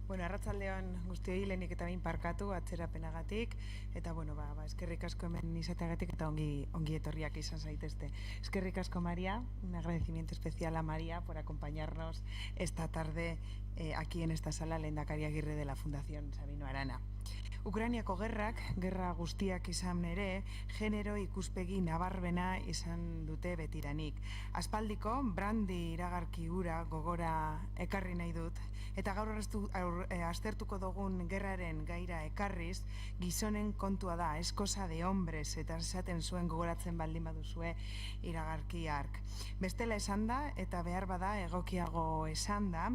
Bueno, arratsaldeon guztioi, lehenik eta behin parkatu atzerapenagatik, eta bueno, eskerrik asko hemen izateagatik eta ongi etorriak izan zaitezte. Eskerrik asko, María, un agradecimiento especial a María por acompañarnos esta tarde aquí en esta sala, Lehendakari Agirre de la Fundación Sabino Arana. Ukrainiako gerra guztiak izan ere, genero ikuspegi nabarbena izan dute betidanik. Aspaldiko, brandi iragarki hura gogora ekarri nahi dut, eta gaur aztertuko dugun gerraren gaira ekarriz, gizonen kontua da, es cosa de hombres, eta esaten zuen gogoratzen baldin baduzue iragarki hark. Bestela esan da, eta behar bada egokiago esan da,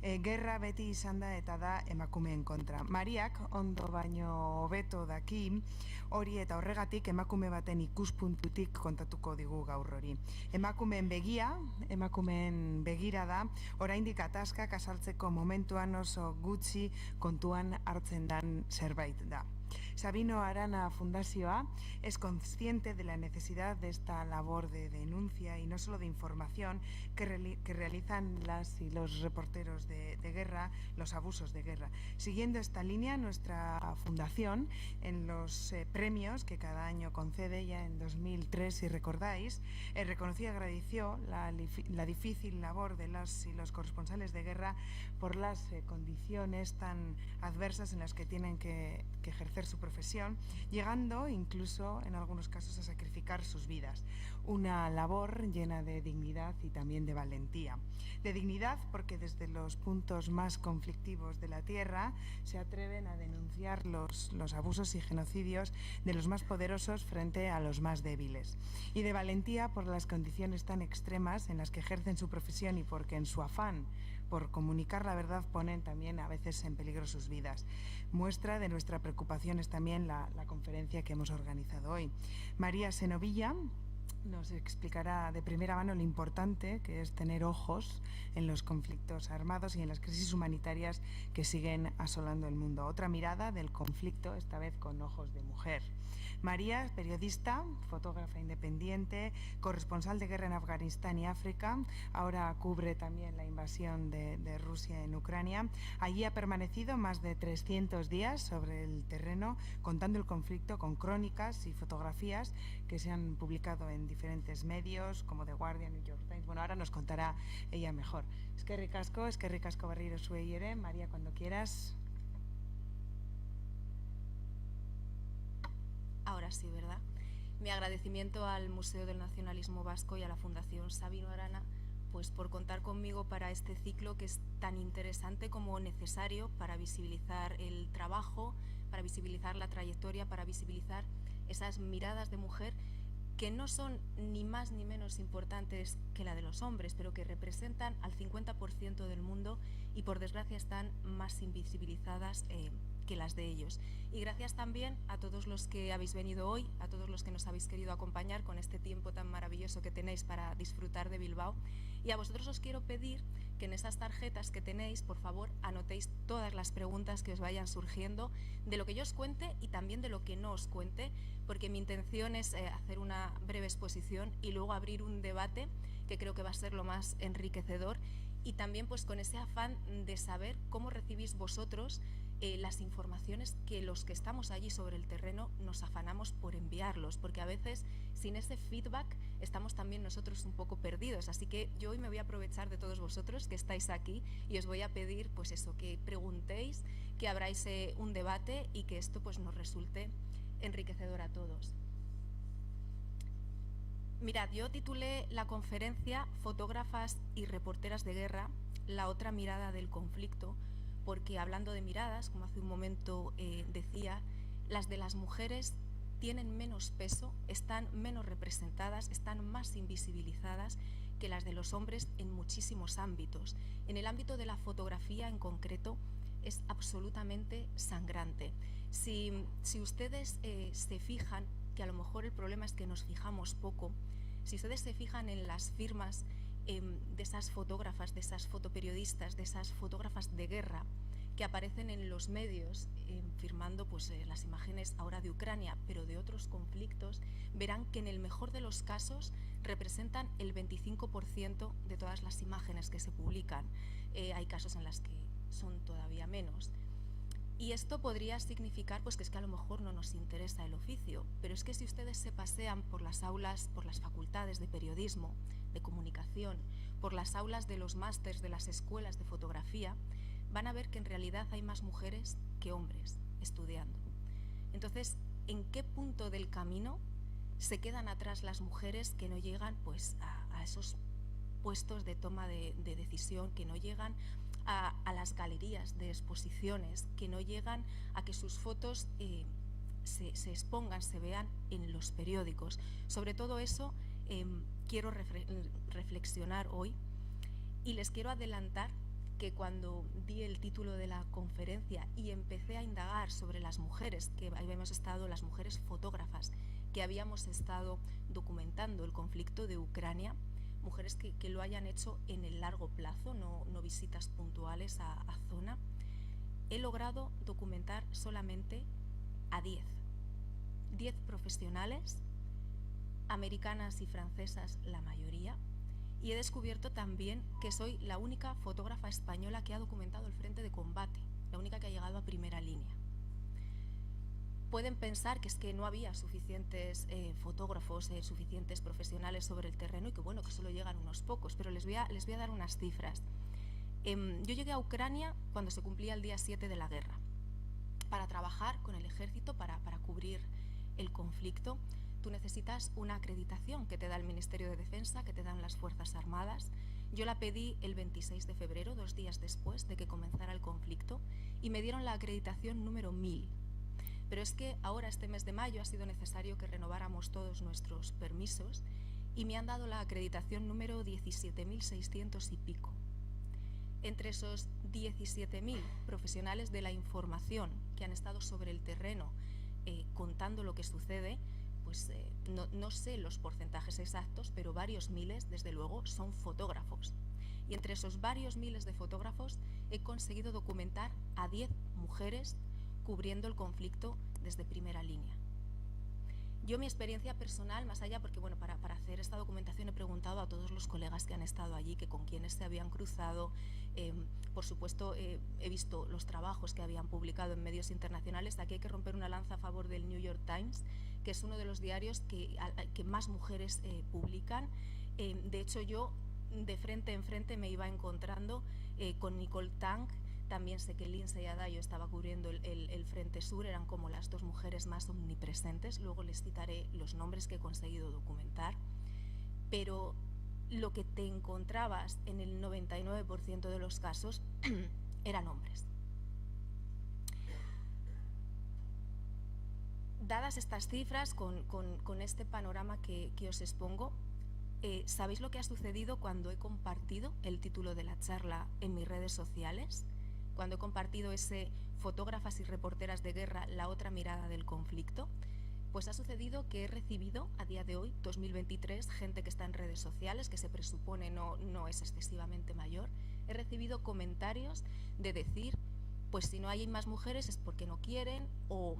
gerra beti izan da eta da emakumeen kontra. Mariak ondo baino hobeto daki hori eta horregatik emakume baten ikuspuntutik kontatuko digu gaur hori. Emakumeen begira da, oraindik ataskak azaltzeko momentuan oso gutxi kontuan hartzen dan zerbait da. Sabino Arana Fundazioa es consciente de la necesidad de esta labor de denuncia y no solo de información que realizan las y los reporteros de guerra, los abusos de guerra. Siguiendo esta línea, nuestra fundación, en los premios que cada año concede, ya en 2003, si recordáis, reconoció y agradeció la difícil labor de las y los corresponsales de guerra por las condiciones tan adversas en las que tienen que ejercer su profesión, llegando incluso en algunos casos a sacrificar sus vidas. Una labor llena de dignidad y también de valentía. De dignidad porque desde los puntos más conflictivos de la tierra se atreven a denunciar los abusos y genocidios de los más poderosos frente a los más débiles. Y de valentía por las condiciones tan extremas en las que ejercen su profesión y porque en su afán por comunicar la verdad ponen también a veces en peligro sus vidas. Muestra de nuestra preocupación es también la conferencia que hemos organizado hoy. María Senovilla nos explicará de primera mano lo importante que es tener ojos en los conflictos armados y en las crisis humanitarias que siguen asolando el mundo. Otra mirada del conflicto, esta vez con ojos de mujer. María es periodista, fotógrafa independiente, corresponsal de guerra en Afganistán y África. Ahora cubre también la invasión de Rusia en Ucrania. Allí ha permanecido más de 300 días sobre el terreno contando el conflicto con crónicas y fotografías que se han publicado en diferentes medios como The Guardian, New York Times. Bueno, ahora nos contará ella mejor. Eskerrik asko berriro zuei ere. María, cuando quieras. Ahora sí, ¿verdad? Mi agradecimiento al Museo del Nacionalismo Vasco y a la Fundación Sabino Arana pues por contar conmigo para este ciclo que es tan interesante como necesario para visibilizar el trabajo, para visibilizar la trayectoria, para visibilizar esas miradas de mujer que no son ni más ni menos importantes que la de los hombres, pero que representan al 50% del mundo y por desgracia están más invisibilizadas que las de ellos. Y gracias también a todos los que habéis venido hoy, a todos los que nos habéis querido acompañar con este tiempo tan maravilloso que tenéis para disfrutar de Bilbao. Y a vosotros os quiero pedir que en esas tarjetas que tenéis, por favor, anotéis todas las preguntas que os vayan surgiendo de lo que yo os cuente y también de lo que no os cuente, porque mi intención es hacer una breve exposición y luego abrir un debate que creo que va a ser lo más enriquecedor y también pues con ese afán de saber cómo recibís vosotros las informaciones que los que estamos allí sobre el terreno nos afanamos por enviarlos, porque a veces sin ese feedback estamos también nosotros un poco perdidos, así que yo hoy me voy a aprovechar de todos vosotros que estáis aquí y os voy a pedir pues eso, que preguntéis, que abráis un debate y que esto pues nos resulte enriquecedor a todos. Mirad, yo titulé la conferencia Fotógrafas y reporteras de guerra, la otra mirada del conflicto, porque hablando de miradas, como hace un momento decía, las de las mujeres tienen menos peso, están menos representadas, están más invisibilizadas que las de los hombres en muchísimos ámbitos. En el ámbito de la fotografía en concreto es absolutamente sangrante. Si ustedes se fijan, que a lo mejor el problema es que nos fijamos poco, si ustedes se fijan en las firmas de esas fotógrafas, de esas fotoperiodistas, de esas fotógrafas de guerra que aparecen en los medios firmando pues, las imágenes ahora de Ucrania, pero de otros conflictos, verán que en el mejor de los casos representan el 25% de todas las imágenes que se publican. Hay casos en las que son todavía menos. Y esto podría significar pues, que es que a lo mejor no nos interesa el oficio, pero es que si ustedes se pasean por las aulas, por las facultades de periodismo, de comunicación, por las aulas de los másters de las escuelas de fotografía, van a ver que en realidad hay más mujeres que hombres estudiando. Entonces, ¿en qué punto del camino se quedan atrás las mujeres que no llegan pues, a esos puestos de toma de decisión, que no llegan a las galerías de exposiciones, que no llegan a que sus fotos se expongan, se vean en los periódicos? Sobre todo eso quiero reflexionar hoy, y les quiero adelantar que cuando di el título de la conferencia y empecé a indagar sobre las mujeres, que habíamos estado, las mujeres fotógrafas, que habíamos estado documentando el conflicto de Ucrania, mujeres que lo hayan hecho en el largo plazo, no visitas puntuales a zona, he logrado documentar solamente a 10 profesionales, americanas y francesas la mayoría, y he descubierto también que soy la única fotógrafa española que ha documentado el frente de combate, la única que ha llegado a primera línea. Pueden pensar que es que no había suficientes fotógrafos, suficientes profesionales sobre el terreno y que bueno, que solo llegan unos pocos, pero les voy a dar unas cifras. Yo llegué a Ucrania cuando se cumplía el día 7 de la guerra, para trabajar con el ejército, para cubrir el conflicto. Tú necesitas una acreditación que te da el Ministerio de Defensa, que te dan las Fuerzas Armadas. Yo la pedí el 26 de febrero, 2 días después de que comenzara el conflicto, y me dieron la acreditación número 1000. Pero es que ahora, este mes de mayo, ha sido necesario que renováramos todos nuestros permisos y me han dado la acreditación número 17.600 y pico. Entre esos 17.000 profesionales de la información que han estado sobre el terreno contando lo que sucede, pues no sé los porcentajes exactos, pero varios miles, desde luego, son fotógrafos. Y entre esos varios miles de fotógrafos he conseguido documentar a 10 mujeres cubriendo el conflicto desde primera línea. Yo, mi experiencia personal, más allá, porque bueno, para hacer esta documentación he preguntado a todos los colegas que han estado allí, que con quienes se habían cruzado, por supuesto he visto los trabajos que habían publicado en medios internacionales. Aquí hay que romper una lanza a favor del New York Times, que es uno de los diarios que más mujeres publican. De hecho, yo de frente en frente me iba encontrando con Nicole Tang. También sé que Lindsay Adayo estaba cubriendo el Frente Sur, eran como las dos mujeres más omnipresentes. Luego les citaré los nombres que he conseguido documentar. Pero lo que te encontrabas en el 99% de los casos eran hombres. Dadas estas cifras, con este panorama que os expongo, ¿sabéis lo que ha sucedido cuando he compartido el título de la charla en mis redes sociales? Cuando he compartido ese Fotógrafas y reporteras de guerra, la otra mirada del conflicto, pues ha sucedido que he recibido a día de hoy, 2023, gente que está en redes sociales, que se presupone no es excesivamente mayor, he recibido comentarios de decir, pues si no hay más mujeres es porque no quieren, o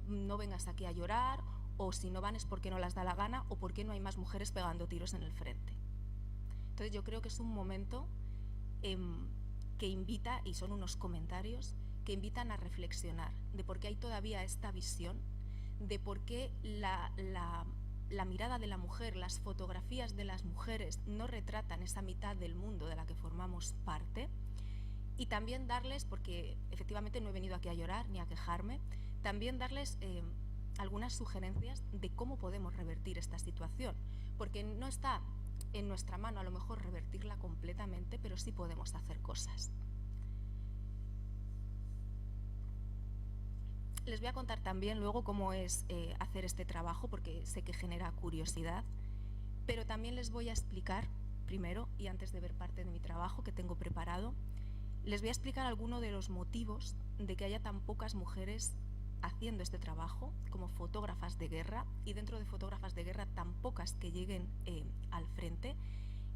no vengas aquí a llorar, o si no van es porque no las da la gana, o porque no hay más mujeres pegando tiros en el frente. Entonces yo creo que es un momento que invita, y son unos comentarios que invitan a reflexionar de por qué hay todavía esta visión, de por qué la mirada de la mujer, las fotografías de las mujeres no retratan esa mitad del mundo de la que formamos parte, y también darles, porque efectivamente no he venido aquí a llorar ni a quejarme, también darles algunas sugerencias de cómo podemos revertir esta situación, porque no está en nuestra mano a lo mejor revertirla completamente, pero sí podemos hacer cosas. Les voy a contar también luego cómo es hacer este trabajo, porque sé que genera curiosidad, pero también les voy a explicar primero, y antes de ver parte de mi trabajo que tengo preparado, les voy a explicar algunos de los motivos de que haya tan pocas mujeres haciendo este trabajo como fotógrafas de guerra, y dentro de fotógrafas de guerra tan pocas que lleguen al frente,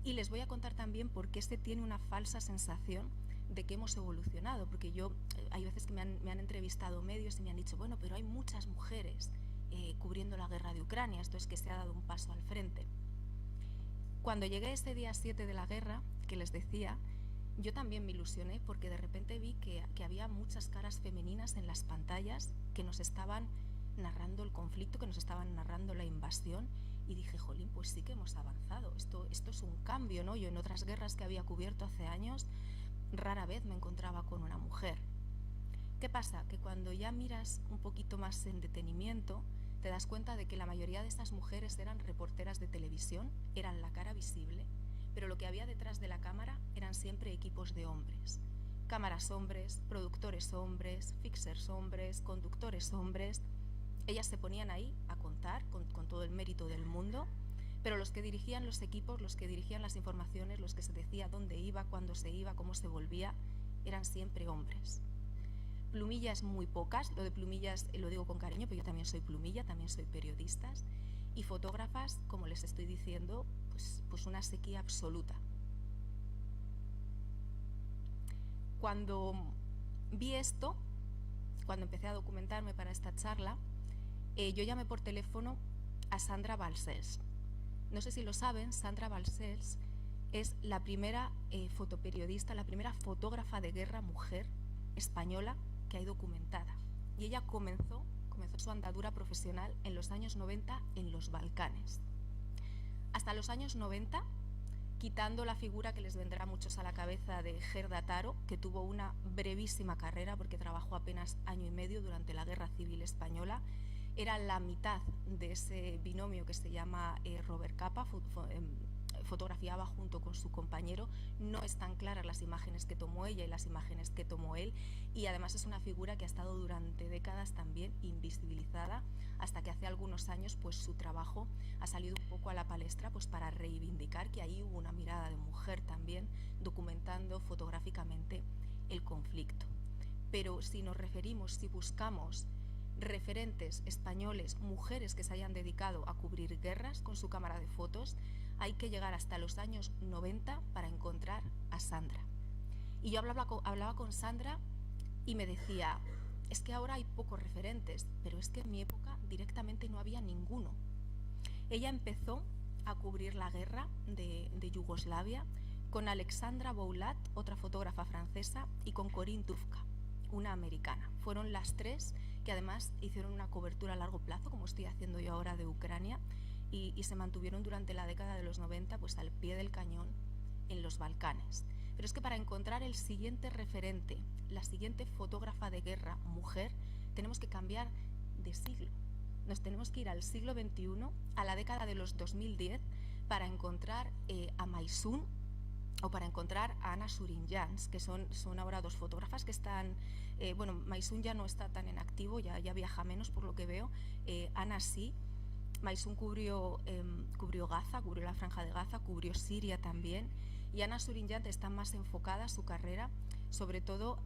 y les voy a contar también por qué se tiene una falsa sensación de que hemos evolucionado, porque hay veces que me han entrevistado medios y me han dicho, bueno, pero hay muchas mujeres cubriendo la guerra de Ucrania, esto es que se ha dado un paso al frente. Cuando llegué ese día 7 de la guerra, que les decía, yo también me ilusioné porque de repente vi que había muchas caras femeninas en las pantallas que nos estaban narrando el conflicto, que nos estaban narrando la invasión, y dije, jolín, pues sí que hemos avanzado, esto es un cambio, ¿no? Yo en otras guerras que había cubierto hace años, rara vez me encontraba con una mujer. ¿Qué pasa? Que cuando ya miras un poquito más en detenimiento, te das cuenta de que la mayoría de estas mujeres eran reporteras de televisión, eran la cara visible, pero lo que había detrás de la cámara eran siempre equipos de hombres. Cámaras hombres, productores hombres, fixers hombres, conductores hombres. Ellas se ponían ahí a contar con todo el mérito del mundo, pero los que dirigían los equipos, los que dirigían las informaciones, los que se decía dónde iba, cuándo se iba, cómo se volvía, eran siempre hombres. Plumillas muy pocas, lo de plumillas lo digo con cariño, pero yo también soy plumilla, también soy periodista, y fotógrafas, como les estoy diciendo, pues una sequía absoluta. Cuando vi esto, cuando empecé a documentarme para esta charla, yo llamé por teléfono a Sandra Balcells. No sé si lo saben, Sandra Balcells es la primera fotoperiodista, la primera fotógrafa de guerra mujer española que hay documentada. Y ella comenzó su andadura profesional en los años 90 en los Balcanes. Hasta los años 90, quitando la figura que les vendrá a muchos a la cabeza de Gerda Taro, que tuvo una brevísima carrera porque trabajó apenas año y medio durante la Guerra Civil Española, era la mitad de ese binomio que se llama Robert Capa, fotografiaba junto con su compañero. No están claras las imágenes que tomó ella y las imágenes que tomó él, y además es una figura que ha estado durante décadas también invisibilizada, hasta que hace algunos años pues su trabajo ha salido un poco a la palestra pues para reivindicar que ahí hubo una mirada de mujer también documentando fotográficamente el conflicto. Pero si nos referimos, si buscamos referentes españoles, mujeres que se hayan dedicado a cubrir guerras con su cámara de fotos, hay que llegar hasta los años 90 para encontrar a Sandra. Y yo hablaba con Sandra y me decía, es que ahora hay pocos referentes, pero es que en mi época directamente no había ninguno. Ella empezó a cubrir la guerra de Yugoslavia con Alexandra Boulat, otra fotógrafa francesa, y con Corinne Dufka, una americana. Fueron las tres que además hicieron una cobertura a largo plazo, como estoy haciendo yo ahora, de Ucrania, y se mantuvieron durante la década de los 90 pues al pie del cañón en los Balcanes. Pero es que para encontrar el siguiente referente, la siguiente fotógrafa de guerra mujer, tenemos que cambiar de siglo. Nos tenemos que ir al siglo XXI, a la década de los 2010, para encontrar a Maysun o para encontrar a Anna Surinjans, que son ahora dos fotógrafas que están, bueno, Maysun ya no está tan en activo, ya viaja menos por lo que veo, Anna sí. Maysun cubrió Gaza, cubrió la Franja de Gaza, cubrió Siria también, y Anna Surinjans está más enfocada su carrera, sobre todo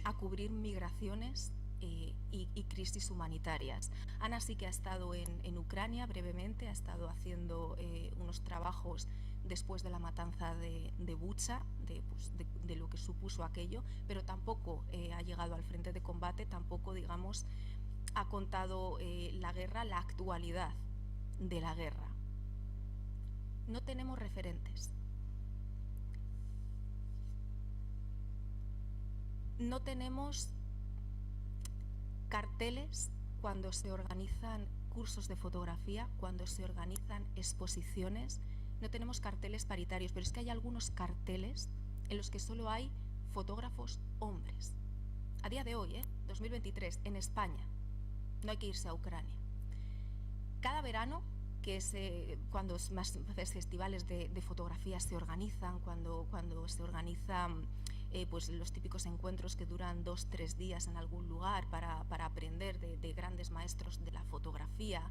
a cubrir migraciones y crisis humanitarias. Ana sí que ha estado en Ucrania brevemente, ha estado haciendo unos trabajos después de la matanza de Bucha, de lo que supuso aquello, pero tampoco ha llegado al frente de combate, tampoco, digamos, ha contado la guerra, la actualidad de la guerra. No tenemos referentes. No tenemos carteles cuando se organizan cursos de fotografía, cuando se organizan exposiciones. No tenemos carteles paritarios, pero es que hay algunos carteles en los que solo hay fotógrafos hombres. A día de hoy, 2023, en España, no hay que irse a Ucrania. Cada verano, que es cuando más festivales de fotografía se organizan, cuando se organizan pues los típicos encuentros que duran 2-3 días en algún lugar para aprender de grandes maestros de la fotografía,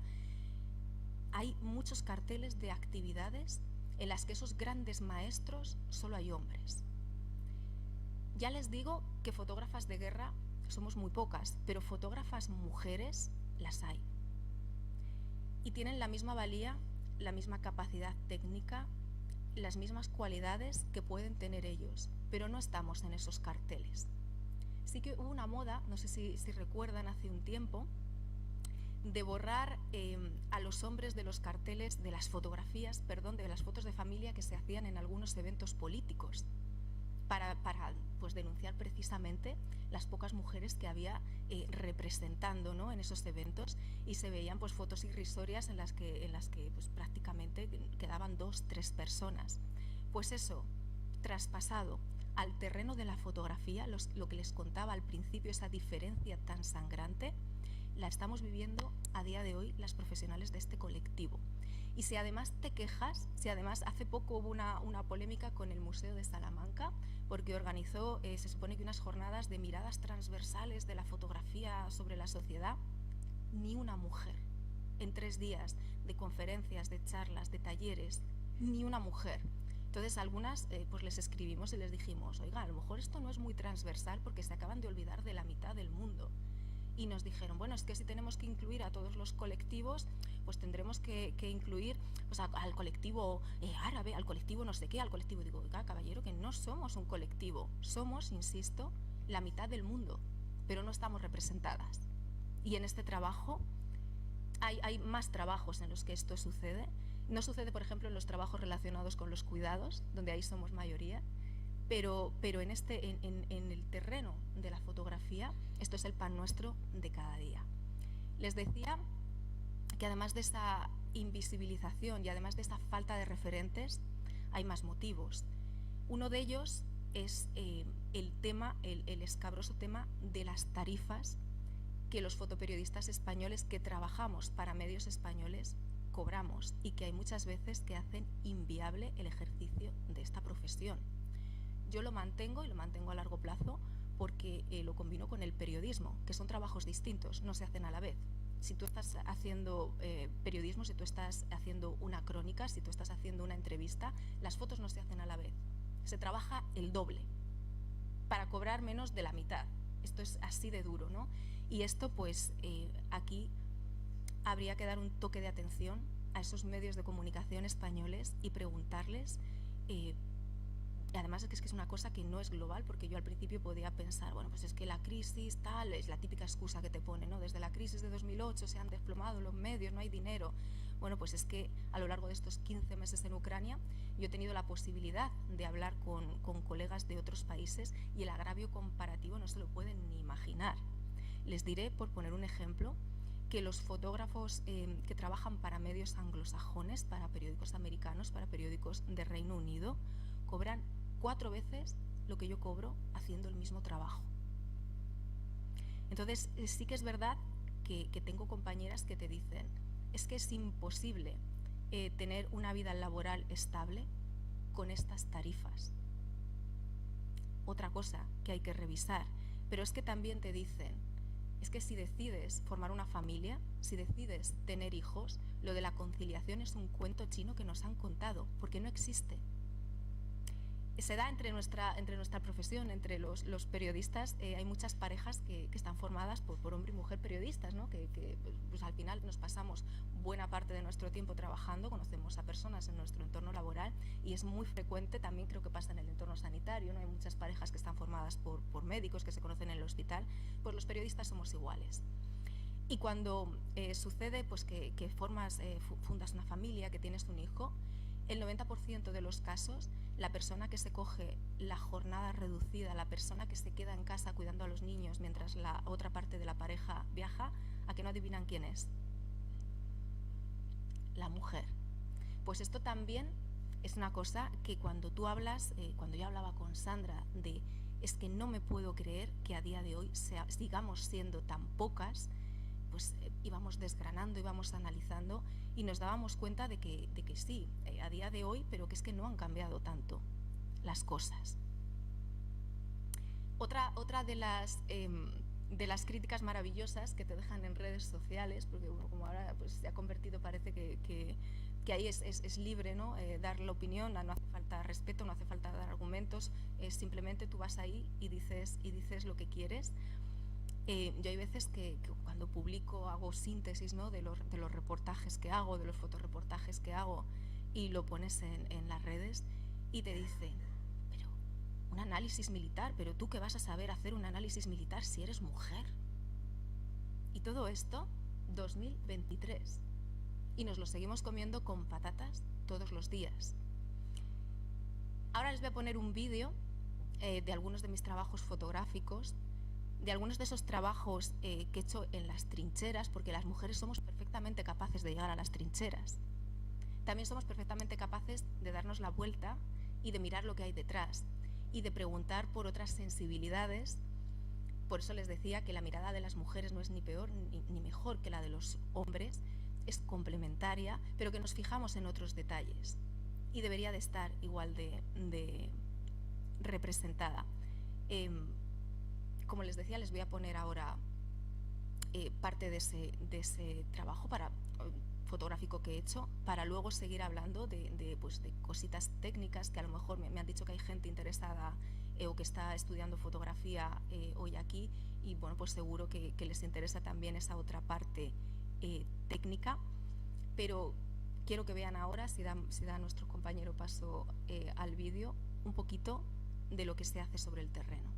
hay muchos carteles de actividades en las que esos grandes maestros solo hay hombres. Ya les digo que fotógrafas de guerra somos muy pocas, pero fotógrafas mujeres las hay. Y tienen la misma valía, la misma capacidad técnica, las mismas cualidades que pueden tener ellos, pero no estamos en esos carteles. Sí que hubo una moda, no sé si recuerdan, hace un tiempo, de borrar a los hombres de los carteles, de las fotografías, perdón, de las fotos de familia que se hacían en algunos eventos políticos. para pues, denunciar precisamente las pocas mujeres que había representando, ¿no?, en esos eventos, y se veían pues, fotos irrisorias en las que pues, prácticamente quedaban 2 o 3 personas. Pues eso, traspasado al terreno de la fotografía, lo que les contaba al principio, esa diferencia tan sangrante, la estamos viviendo a día de hoy las profesionales de este colectivo. Y si además te quejas, si además hace poco hubo una polémica con el Museo de Salamanca, porque organizó, se supone que unas jornadas de miradas transversales de la fotografía sobre la sociedad, ni una mujer. En 3 días de conferencias, de charlas, de talleres, ni una mujer. Entonces algunas pues les escribimos y les dijimos, oiga, a lo mejor esto no es muy transversal porque se acaban de olvidar de la mitad del mundo. Y nos dijeron, bueno, es que si tenemos que incluir a todos los colectivos, pues tendremos que incluir pues, al colectivo árabe, al colectivo no sé qué, al colectivo. Digo, oiga, caballero, que no somos un colectivo, somos, insisto, la mitad del mundo, pero no estamos representadas. Y en este trabajo hay más trabajos en los que esto sucede. No sucede, por ejemplo, en los trabajos relacionados con los cuidados, donde ahí somos mayoría, pero en el terreno de la fotografía, esto es el pan nuestro de cada día. Les decía que además de esa invisibilización y además de esa falta de referentes, hay más motivos. Uno de ellos es el escabroso tema de las tarifas que los fotoperiodistas españoles que trabajamos para medios españoles cobramos, y que hay muchas veces que hacen inviable el ejercicio de esta profesión. Yo lo mantengo, y lo mantengo a largo plazo, porque lo combino con el periodismo, que son trabajos distintos, no se hacen a la vez. Si tú estás haciendo periodismo, si tú estás haciendo una crónica, si tú estás haciendo una entrevista, las fotos no se hacen a la vez. Se trabaja el doble para cobrar menos de la mitad. Esto es así de duro, ¿no? Y esto, pues, aquí habría que dar un toque de atención a esos medios de comunicación españoles y preguntarles. Y además es que es una cosa que no es global, porque yo al principio podía pensar, bueno, pues es que la crisis tal, es la típica excusa que te pone, ¿no? Desde la crisis de 2008 se han desplomado los medios, no hay dinero. Bueno, pues es que a lo largo de estos 15 meses en Ucrania yo he tenido la posibilidad de hablar con colegas de otros países, y el agravio comparativo no se lo pueden ni imaginar. Les diré, por poner un ejemplo, que los fotógrafos que trabajan para medios anglosajones, para periódicos americanos, para periódicos de Reino Unido, cobran 4 veces lo que yo cobro haciendo el mismo trabajo. Entonces, sí que es verdad que tengo compañeras que te dicen, es que es imposible tener una vida laboral estable con estas tarifas. Otra cosa que hay que revisar, pero es que también te dicen, es que si decides formar una familia, si decides tener hijos, lo de la conciliación es un cuento chino que nos han contado, porque no existe. Se da entre nuestra profesión, entre los periodistas, hay muchas parejas que están formadas por hombre y mujer periodistas, ¿no? que pues al final nos pasamos buena parte de nuestro tiempo trabajando, conocemos a personas en nuestro entorno laboral, y es muy frecuente, también creo que pasa en el entorno sanitario, ¿no? Hay muchas parejas que están formadas por médicos que se conocen en el hospital, pues los periodistas somos iguales. Y cuando sucede pues que fundas una familia, que tienes un hijo, el 90% de los casos, la persona que se coge la jornada reducida, la persona que se queda en casa cuidando a los niños mientras la otra parte de la pareja viaja, ¿a que no adivinan quién es? La mujer. Pues esto también es una cosa que cuando tú hablas, cuando yo hablaba con Sandra de es que no me puedo creer que a día de hoy sigamos siendo tan pocas, pues íbamos desgranando, íbamos analizando y nos dábamos cuenta de que sí, a día de hoy, pero que es que no han cambiado tanto las cosas. Otra de las críticas maravillosas que te dejan en redes sociales, porque bueno, como ahora pues, se ha convertido, parece que ahí es libre, ¿no? Dar la opinión, no hace falta respeto, no hace falta dar argumentos, simplemente tú vas ahí y dices lo que quieres. Yo hay veces que cuando publico hago síntesis, ¿no? de los reportajes que hago, de los fotoreportajes que hago, y lo pones en las redes y te dicen, pero un análisis militar, pero tú qué vas a saber hacer un análisis militar si eres mujer. Y todo esto 2023, y nos lo seguimos comiendo con patatas todos los días. Ahora les voy a poner un vídeo de algunos de mis trabajos fotográficos, de algunos de esos trabajos que he hecho en las trincheras, porque las mujeres somos perfectamente capaces de llegar a las trincheras. También somos perfectamente capaces de darnos la vuelta y de mirar lo que hay detrás y de preguntar por otras sensibilidades. Por eso les decía que la mirada de las mujeres no es ni peor ni mejor que la de los hombres, es complementaria, pero que nos fijamos en otros detalles y debería de estar igual de representada. Como les decía, les voy a poner ahora parte de ese trabajo fotográfico que he hecho, para luego seguir hablando de cositas técnicas que a lo mejor me han dicho que hay gente interesada o que está estudiando fotografía hoy aquí, y bueno, pues seguro que les interesa también esa otra parte técnica. Pero quiero que vean ahora, si da nuestro compañero paso al vídeo, un poquito de lo que se hace sobre el terreno.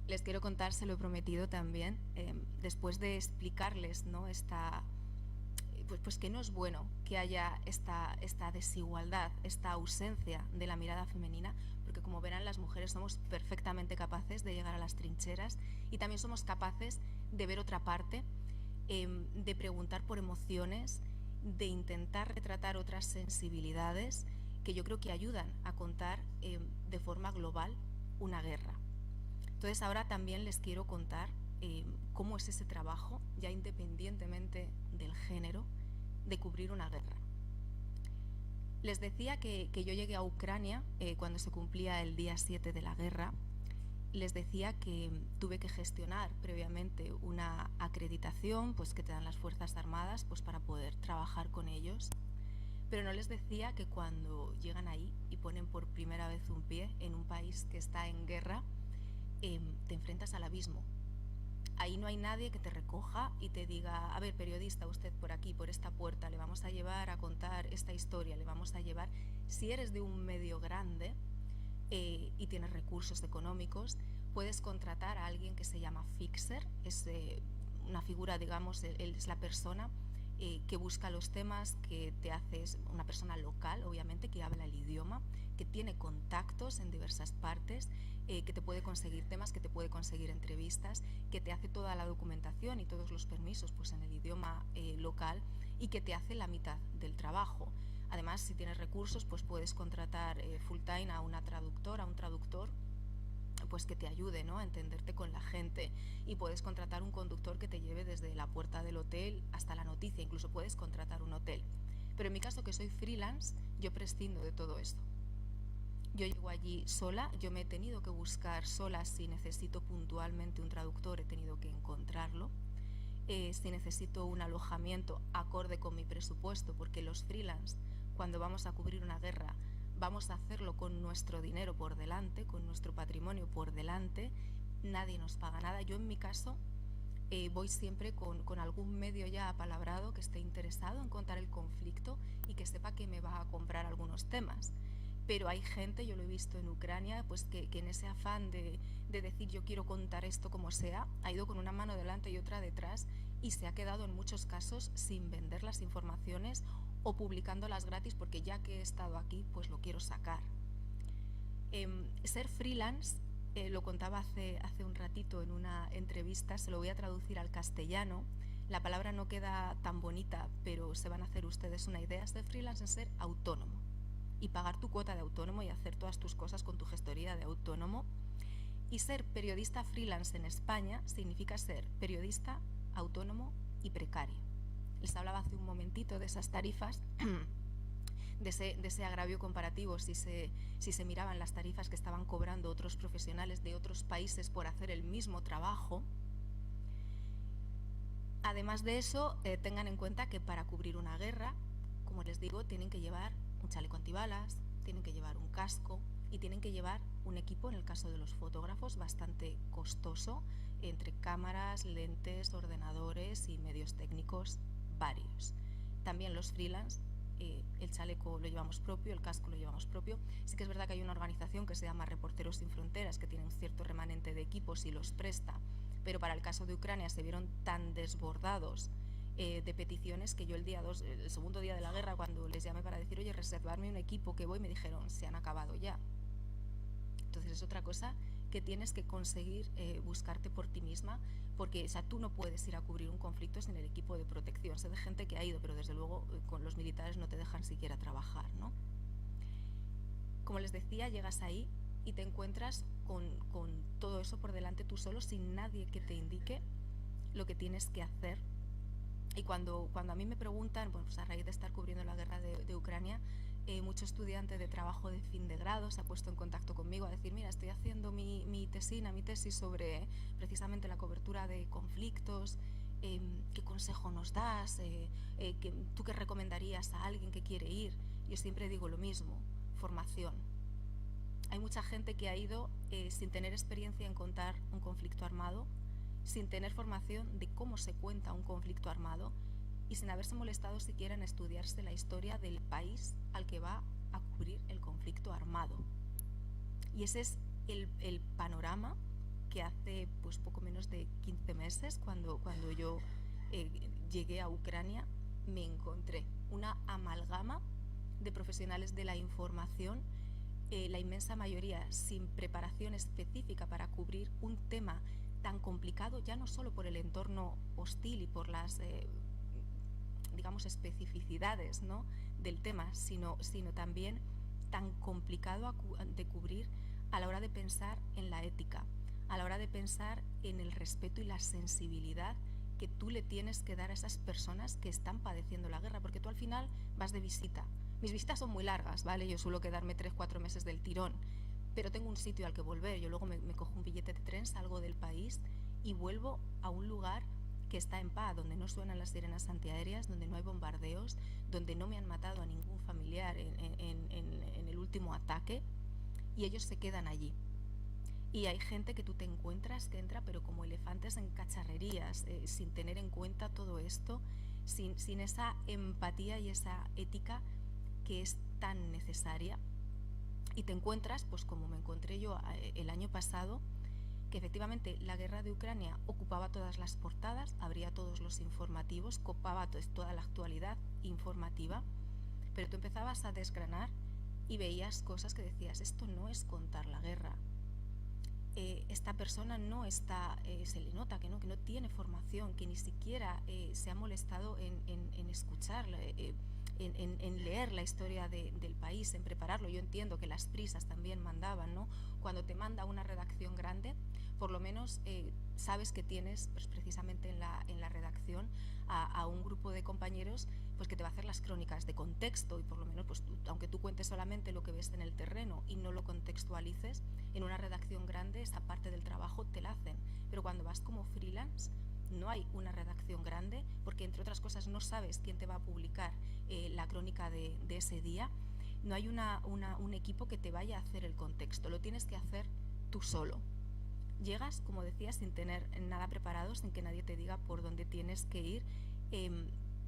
Les quiero contar, se lo he prometido también, después de explicarles, ¿no?, pues que no es bueno que haya esta desigualdad, esta ausencia de la mirada femenina, porque como verán, las mujeres somos perfectamente capaces de llegar a las trincheras y también somos capaces de ver otra parte, de preguntar por emociones, de intentar retratar otras sensibilidades que yo creo que ayudan a contar de forma global una guerra. Entonces ahora también les quiero contar cómo es ese trabajo, ya independientemente del género, de cubrir una guerra. Les decía que yo llegué a Ucrania cuando se cumplía el día 7 de la guerra. Les decía que tuve que gestionar previamente una acreditación pues, que te dan las Fuerzas Armadas pues, para poder trabajar con ellos. Pero no les decía que cuando llegan ahí y ponen por primera vez un pie en un país que está en guerra, te enfrentas al abismo. Ahí no hay nadie que te recoja y te diga, a ver, periodista, usted por aquí, por esta puerta, le vamos a llevar a contar esta historia, le vamos a llevar. Si eres de un medio grande y tienes recursos económicos, puedes contratar a alguien que se llama fixer, es una figura, digamos, es la persona que busca los temas, que te haces una persona local, obviamente, que habla el idioma, que tiene contactos en diversas partes, que te puede conseguir temas, que te puede conseguir entrevistas, que te hace toda la documentación y todos los permisos pues, en el idioma local y que te hace la mitad del trabajo. Además, si tienes recursos, pues puedes contratar full time a una traductora, a un traductor, pues que te ayude, ¿no?, a entenderte con la gente, y puedes contratar un conductor que te lleve desde la puerta del hotel hasta la noticia, incluso puedes contratar un hotel. Pero en mi caso, que soy freelance, yo prescindo de todo esto. Yo llego allí sola, yo me he tenido que buscar sola. Si necesito puntualmente un traductor, he tenido que encontrarlo. Si necesito un alojamiento acorde con mi presupuesto, porque los freelance, cuando vamos a cubrir una guerra, vamos a hacerlo con nuestro dinero por delante, con nuestro patrimonio por delante, nadie nos paga nada. Yo en mi caso voy siempre con algún medio ya apalabrado que esté interesado en contar el conflicto y que sepa que me va a comprar algunos temas. Pero hay gente, yo lo he visto en Ucrania, pues que en ese afán de decir yo quiero contar esto como sea, ha ido con una mano delante y otra detrás y se ha quedado en muchos casos sin vender las informaciones o publicándolas gratis porque ya que he estado aquí, pues lo quiero sacar. Ser freelance, lo contaba hace un ratito en una entrevista, se lo voy a traducir al castellano. La palabra no queda tan bonita, pero se van a hacer ustedes una idea. Ser freelance es ser autónomo y pagar tu cuota de autónomo y hacer todas tus cosas con tu gestoría de autónomo. Y ser periodista freelance en España significa ser periodista, autónomo y precario. Les hablaba hace un momentito de esas tarifas, de ese agravio comparativo, si se miraban las tarifas que estaban cobrando otros profesionales de otros países por hacer el mismo trabajo. Además de eso, tengan en cuenta que para cubrir una guerra, como les digo, tienen que llevar un chaleco antibalas, tienen que llevar un casco y tienen que llevar un equipo, en el caso de los fotógrafos, bastante costoso, entre cámaras, lentes, ordenadores y medios técnicos varios. También los freelance, el chaleco lo llevamos propio, el casco lo llevamos propio. Sí que es verdad que hay una organización que se llama Reporteros Sin Fronteras, que tiene un cierto remanente de equipos y los presta, pero para el caso de Ucrania se vieron tan desbordados de peticiones que yo el segundo día de la guerra, cuando les llamé para decir, oye, reservarme un equipo que voy, me dijeron, se han acabado ya. Entonces es otra cosa que tienes que conseguir buscarte por ti misma, porque tú no puedes ir a cubrir un conflicto sin el equipo de protección. Sé de gente que ha ido, pero desde luego con los militares no te dejan siquiera trabajar, ¿no? Como les decía, llegas ahí y te encuentras con todo eso por delante tú solo, sin nadie que te indique lo que tienes que hacer. Y cuando a mí me preguntan, bueno, pues a raíz de estar cubriendo la guerra de Ucrania, mucho estudiante de trabajo de fin de grado se ha puesto en contacto conmigo a decir, mira, estoy haciendo mi tesis sobre precisamente la cobertura de conflictos, ¿qué consejo nos das? ¿Tú qué recomendarías a alguien que quiere ir? Yo siempre digo lo mismo, formación. Hay mucha gente que ha ido sin tener experiencia en contar un conflicto armado, sin tener formación de cómo se cuenta un conflicto armado y sin haberse molestado siquiera en estudiarse la historia del país al que va a cubrir el conflicto armado. Y ese es el panorama que hace pues poco menos de 15 meses, cuando yo llegué a Ucrania, me encontré una amalgama de profesionales de la información, la inmensa mayoría sin preparación específica para cubrir un tema tan complicado, ya no solo por el entorno hostil y por las digamos especificidades, ¿no?, del tema, sino también tan complicado de cubrir a la hora de pensar en la ética, a la hora de pensar en el respeto y la sensibilidad que tú le tienes que dar a esas personas que están padeciendo la guerra, porque tú al final vas de visita. Mis visitas son muy largas, ¿vale? Yo suelo quedarme 3-4 meses del tirón, pero tengo un sitio al que volver. Yo luego me cojo un billete de tren, salgo del país y vuelvo a un lugar que está en paz, donde no suenan las sirenas antiaéreas, donde no hay bombardeos, donde no me han matado a ningún familiar en el último ataque, y ellos se quedan allí. Y hay gente que tú te encuentras que entra pero como elefantes en cacharrerías, sin tener en cuenta todo esto, sin esa empatía y esa ética que es tan necesaria. Y te encuentras, pues como me encontré yo el año pasado, que efectivamente la guerra de Ucrania ocupaba todas las portadas, abría todos los informativos, copaba toda la actualidad informativa, pero tú empezabas a desgranar y veías cosas que decías, esto no es contar la guerra. Esta persona no está, se le nota que no tiene formación, que ni siquiera se ha molestado en escuchar, en leer la historia del país, en prepararlo. Yo entiendo que las prisas también mandaban, ¿no? Cuando te manda una redacción grande, por lo menos sabes que tienes, pues, precisamente en la redacción a un grupo de compañeros pues que te va a hacer las crónicas de contexto, y por lo menos, pues, aunque tú cuentes solamente lo que ves en el terreno y no lo contextualices, en una redacción grande esa parte del trabajo te la hacen. Pero cuando vas como freelance no hay una redacción grande, porque entre otras cosas no sabes quién te va a publicar la crónica de ese día. No hay un equipo que te vaya a hacer el contexto, lo tienes que hacer tú solo. Llegas, como decía, sin tener nada preparado, sin que nadie te diga por dónde tienes que ir.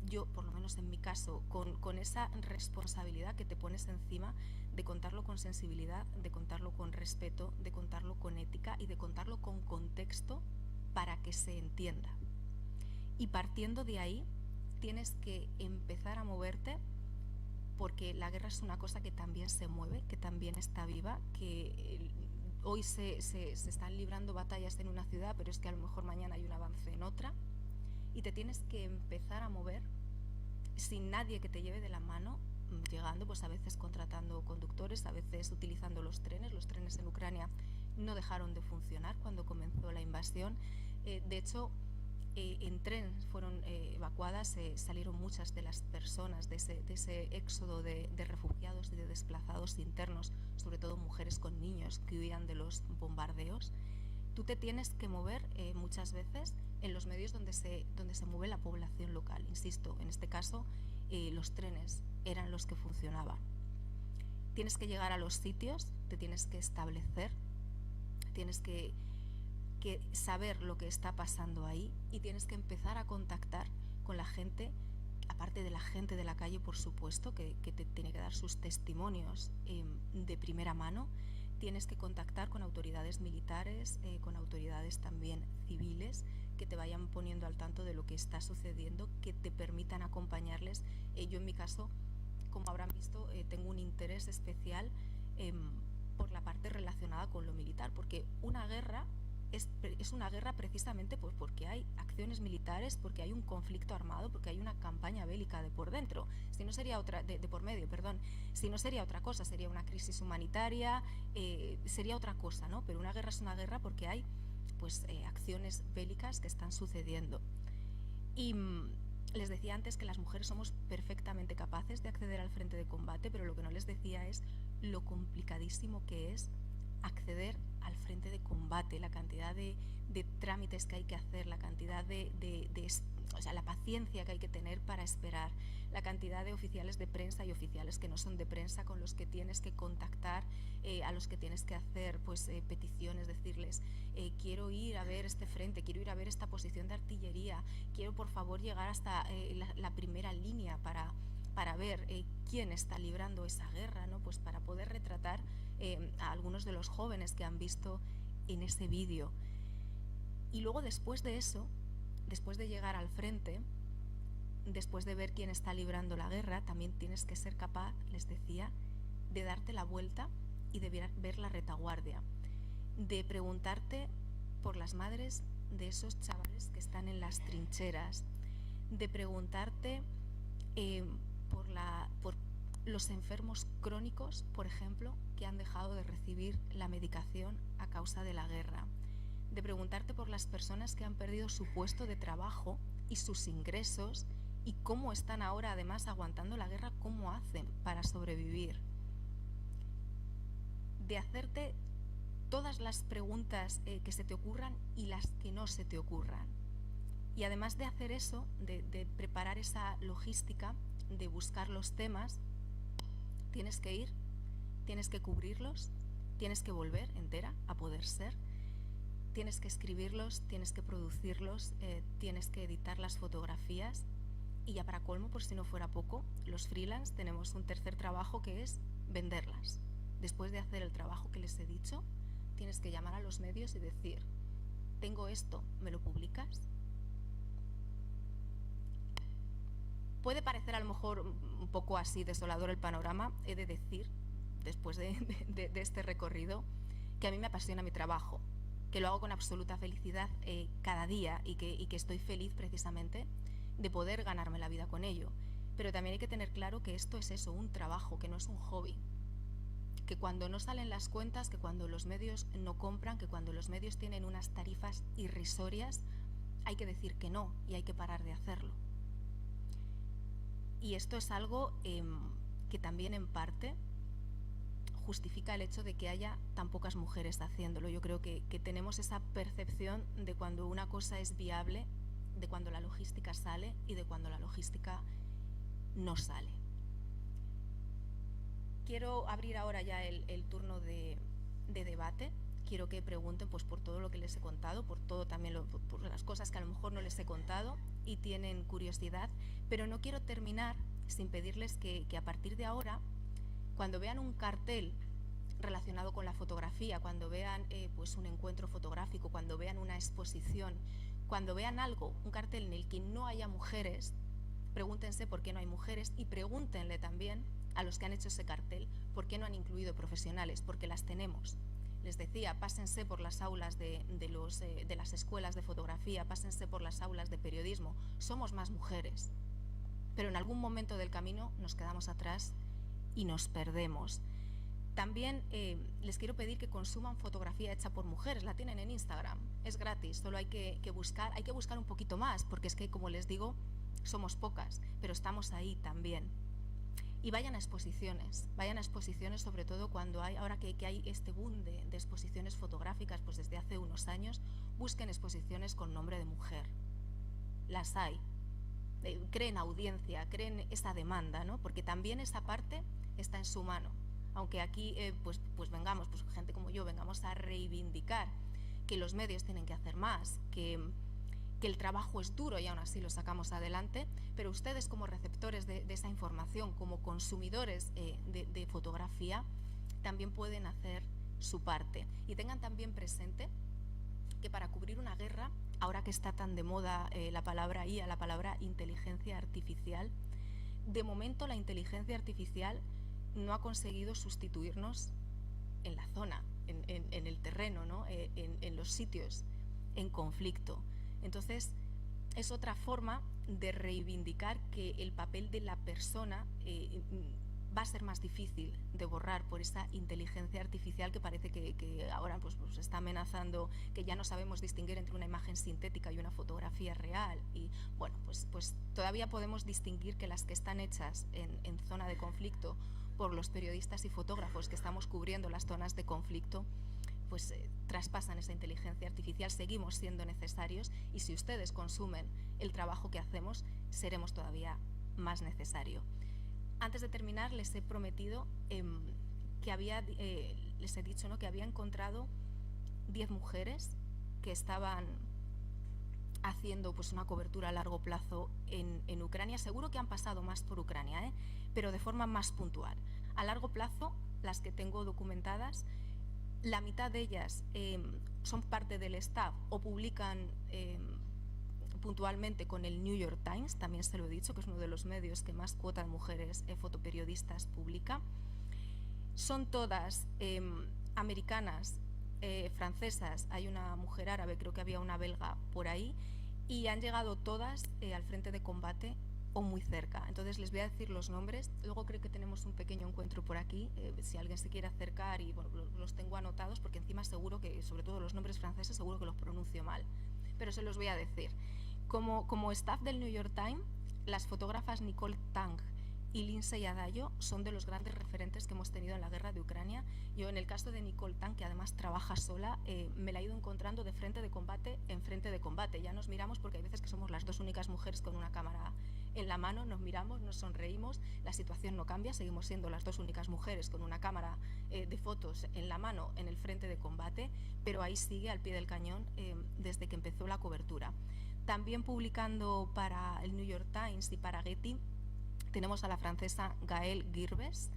Yo, por lo menos en mi caso, con esa responsabilidad que te pones encima de contarlo con sensibilidad, de contarlo con respeto, de contarlo con ética y de contarlo con contexto para que se entienda. Y partiendo de ahí, tienes que empezar a moverte, porque la guerra es una cosa que también se mueve, que también está viva, que hoy se están librando batallas en una ciudad, pero es que a lo mejor mañana hay un avance en otra, y te tienes que empezar a mover sin nadie que te lleve de la mano, llegando, pues a veces contratando conductores, a veces utilizando los trenes. Los trenes en Ucrania no dejaron de funcionar cuando comenzó la invasión. De hecho, en tren fueron evacuadas, salieron muchas de las personas de ese éxodo de refugiados y de desplazados internos, sobre todo mujeres con niños que huían de los bombardeos. Tú te tienes que mover muchas veces en los medios donde se mueve la población local. Insisto, en este caso los trenes eran los que funcionaban. Tienes que llegar a los sitios, te tienes que establecer, tienes que saber lo que está pasando ahí, y tienes que empezar a contactar con la gente, aparte de la gente de la calle, por supuesto, que te tiene que dar sus testimonios de primera mano. Tienes que contactar con autoridades militares, con autoridades también civiles, que te vayan poniendo al tanto de lo que está sucediendo, que te permitan acompañarles. Yo en mi caso, como habrán visto, tengo un interés especial por la parte relacionada con lo militar, porque una guerra es una guerra precisamente pues porque hay acciones militares, porque hay un conflicto armado, porque hay una campaña bélica de por dentro. Si no sería otra, de por medio, perdón. Si no sería otra cosa, sería una crisis humanitaria, sería otra cosa, ¿no? Pero una guerra es una guerra porque hay pues acciones bélicas que están sucediendo. Y les decía antes que las mujeres somos perfectamente capaces de acceder al frente de combate, pero lo que no les decía es lo complicadísimo que es acceder al frente de combate, la cantidad de trámites que hay que hacer, la cantidad o sea, la paciencia que hay que tener para esperar, la cantidad de oficiales de prensa y oficiales que no son de prensa con los que tienes que contactar, a los que tienes que hacer pues peticiones, decirles quiero ir a ver este frente, quiero ir a ver esta posición de artillería, quiero por favor llegar hasta la primera línea para ver quién está librando esa guerra, ¿no? Pues para poder retratar a algunos de los jóvenes que han visto en ese vídeo. Y luego, después de eso, después de llegar al frente, después de ver quién está librando la guerra, también tienes que ser capaz, les decía, de darte la vuelta y de ver la retaguardia, de preguntarte por las madres de esos chavales que están en las trincheras, de preguntarte por los enfermos crónicos, por ejemplo, que han dejado de recibir la medicación a causa de la guerra, de preguntarte por las personas que han perdido su puesto de trabajo y sus ingresos y cómo están ahora además aguantando la guerra, cómo hacen para sobrevivir. De hacerte todas las preguntas que se te ocurran y las que no se te ocurran. Y además de hacer eso, de preparar esa logística, de buscar los temas, tienes que ir, tienes que cubrirlos, tienes que volver entera a poder ser, tienes que escribirlos, tienes que producirlos, tienes que editar las fotografías y ya para colmo, por si no fuera poco, los freelance tenemos un tercer trabajo que es venderlas. Después de hacer el trabajo que les he dicho, tienes que llamar a los medios y decir, tengo esto, ¿me lo publicas? Puede parecer a lo mejor un poco así desolador el panorama, he de decir, después de este recorrido, que a mí me apasiona mi trabajo, que lo hago con absoluta felicidad cada día y que estoy feliz precisamente de poder ganarme la vida con ello. Pero también hay que tener claro que esto es eso, un trabajo, que no es un hobby. Que cuando no salen las cuentas, que cuando los medios no compran, que cuando los medios tienen unas tarifas irrisorias, hay que decir que no y hay que parar de hacerlo. Y esto es algo que también en parte justifica el hecho de que haya tan pocas mujeres haciéndolo. Yo creo que tenemos esa percepción de cuando una cosa es viable, de cuando la logística sale y de cuando la logística no sale. Quiero abrir ahora ya el turno de debate. Quiero que pregunten pues, por todo lo que les he contado, por todo también por las cosas que a lo mejor no les he contado y tienen curiosidad, pero no quiero terminar sin pedirles que a partir de ahora, cuando vean un cartel relacionado con la fotografía, cuando vean pues un encuentro fotográfico, cuando vean una exposición, cuando vean algo, un cartel en el que no haya mujeres, pregúntense por qué no hay mujeres y pregúntenle también a los que han hecho ese cartel por qué no han incluido profesionales, porque las tenemos. Les decía, pásense por las aulas de las escuelas de fotografía, pásense por las aulas de periodismo. Somos más mujeres, pero en algún momento del camino nos quedamos atrás y nos perdemos. También les quiero pedir que consuman fotografía hecha por mujeres, la tienen en Instagram, es gratis, solo hay que buscar un poquito más, porque es que, como les digo, somos pocas, pero estamos ahí también. Y vayan a exposiciones sobre todo cuando ahora que hay este boom de exposiciones fotográficas, pues desde hace unos años, busquen exposiciones con nombre de mujer. Las hay. Creen audiencia, creen esa demanda, ¿no? Porque también esa parte está en su mano. Aunque aquí pues vengamos, pues gente como yo, vengamos a reivindicar que los medios tienen que hacer más, que el trabajo es duro y aún así lo sacamos adelante, pero ustedes como receptores de esa información, como consumidores de fotografía, también pueden hacer su parte. Y tengan también presente que para cubrir una guerra, ahora que está tan de moda la palabra IA, la palabra inteligencia artificial, de momento la inteligencia artificial no ha conseguido sustituirnos en la zona, en el terreno, ¿no? en los sitios en conflicto. Entonces, es otra forma de reivindicar que el papel de la persona va a ser más difícil de borrar por esa inteligencia artificial que parece que ahora pues está amenazando, que ya no sabemos distinguir entre una imagen sintética y una fotografía real. Y bueno, pues todavía podemos distinguir que las que están hechas en zona de conflicto por los periodistas y fotógrafos que estamos cubriendo las zonas de conflicto, pues traspasan esa inteligencia artificial, seguimos siendo necesarios y si ustedes consumen el trabajo que hacemos, seremos todavía más necesarios. Antes de terminar, les he prometido que les he dicho, ¿no?, que había encontrado 10 mujeres que estaban haciendo pues una cobertura a largo plazo en Ucrania. Seguro que han pasado más por Ucrania, pero de forma más puntual. A largo plazo, las que tengo documentadas, la mitad de ellas son parte del staff o publican puntualmente con el New York Times, también se lo he dicho, que es uno de los medios que más cuota de mujeres fotoperiodistas publica. Son todas americanas, francesas, hay una mujer árabe, creo que había una belga por ahí, y han llegado todas al frente de combate o muy cerca. Entonces les voy a decir los nombres, luego creo que tenemos un pequeño encuentro por aquí, si alguien se quiere acercar, y bueno, los tengo anotados porque encima seguro que, sobre todo los nombres franceses, seguro que los pronuncio mal, pero se los voy a decir. Como staff del New York Times, las fotógrafas Nicole Tang y Lindsay Addayo son de los grandes referentes que hemos tenido en la guerra de Ucrania. Yo, en el caso de Nicole Tang, que además trabaja sola, me la he ido encontrando de frente de combate en frente de combate. Ya nos miramos porque hay veces que somos las dos únicas mujeres con una cámara en la mano, nos miramos, nos sonreímos, la situación no cambia, seguimos siendo las dos únicas mujeres con una cámara de fotos en la mano en el frente de combate, pero ahí sigue al pie del cañón desde que empezó la cobertura. También publicando para el New York Times y para Getty, tenemos a la francesa Gaëlle Girbes,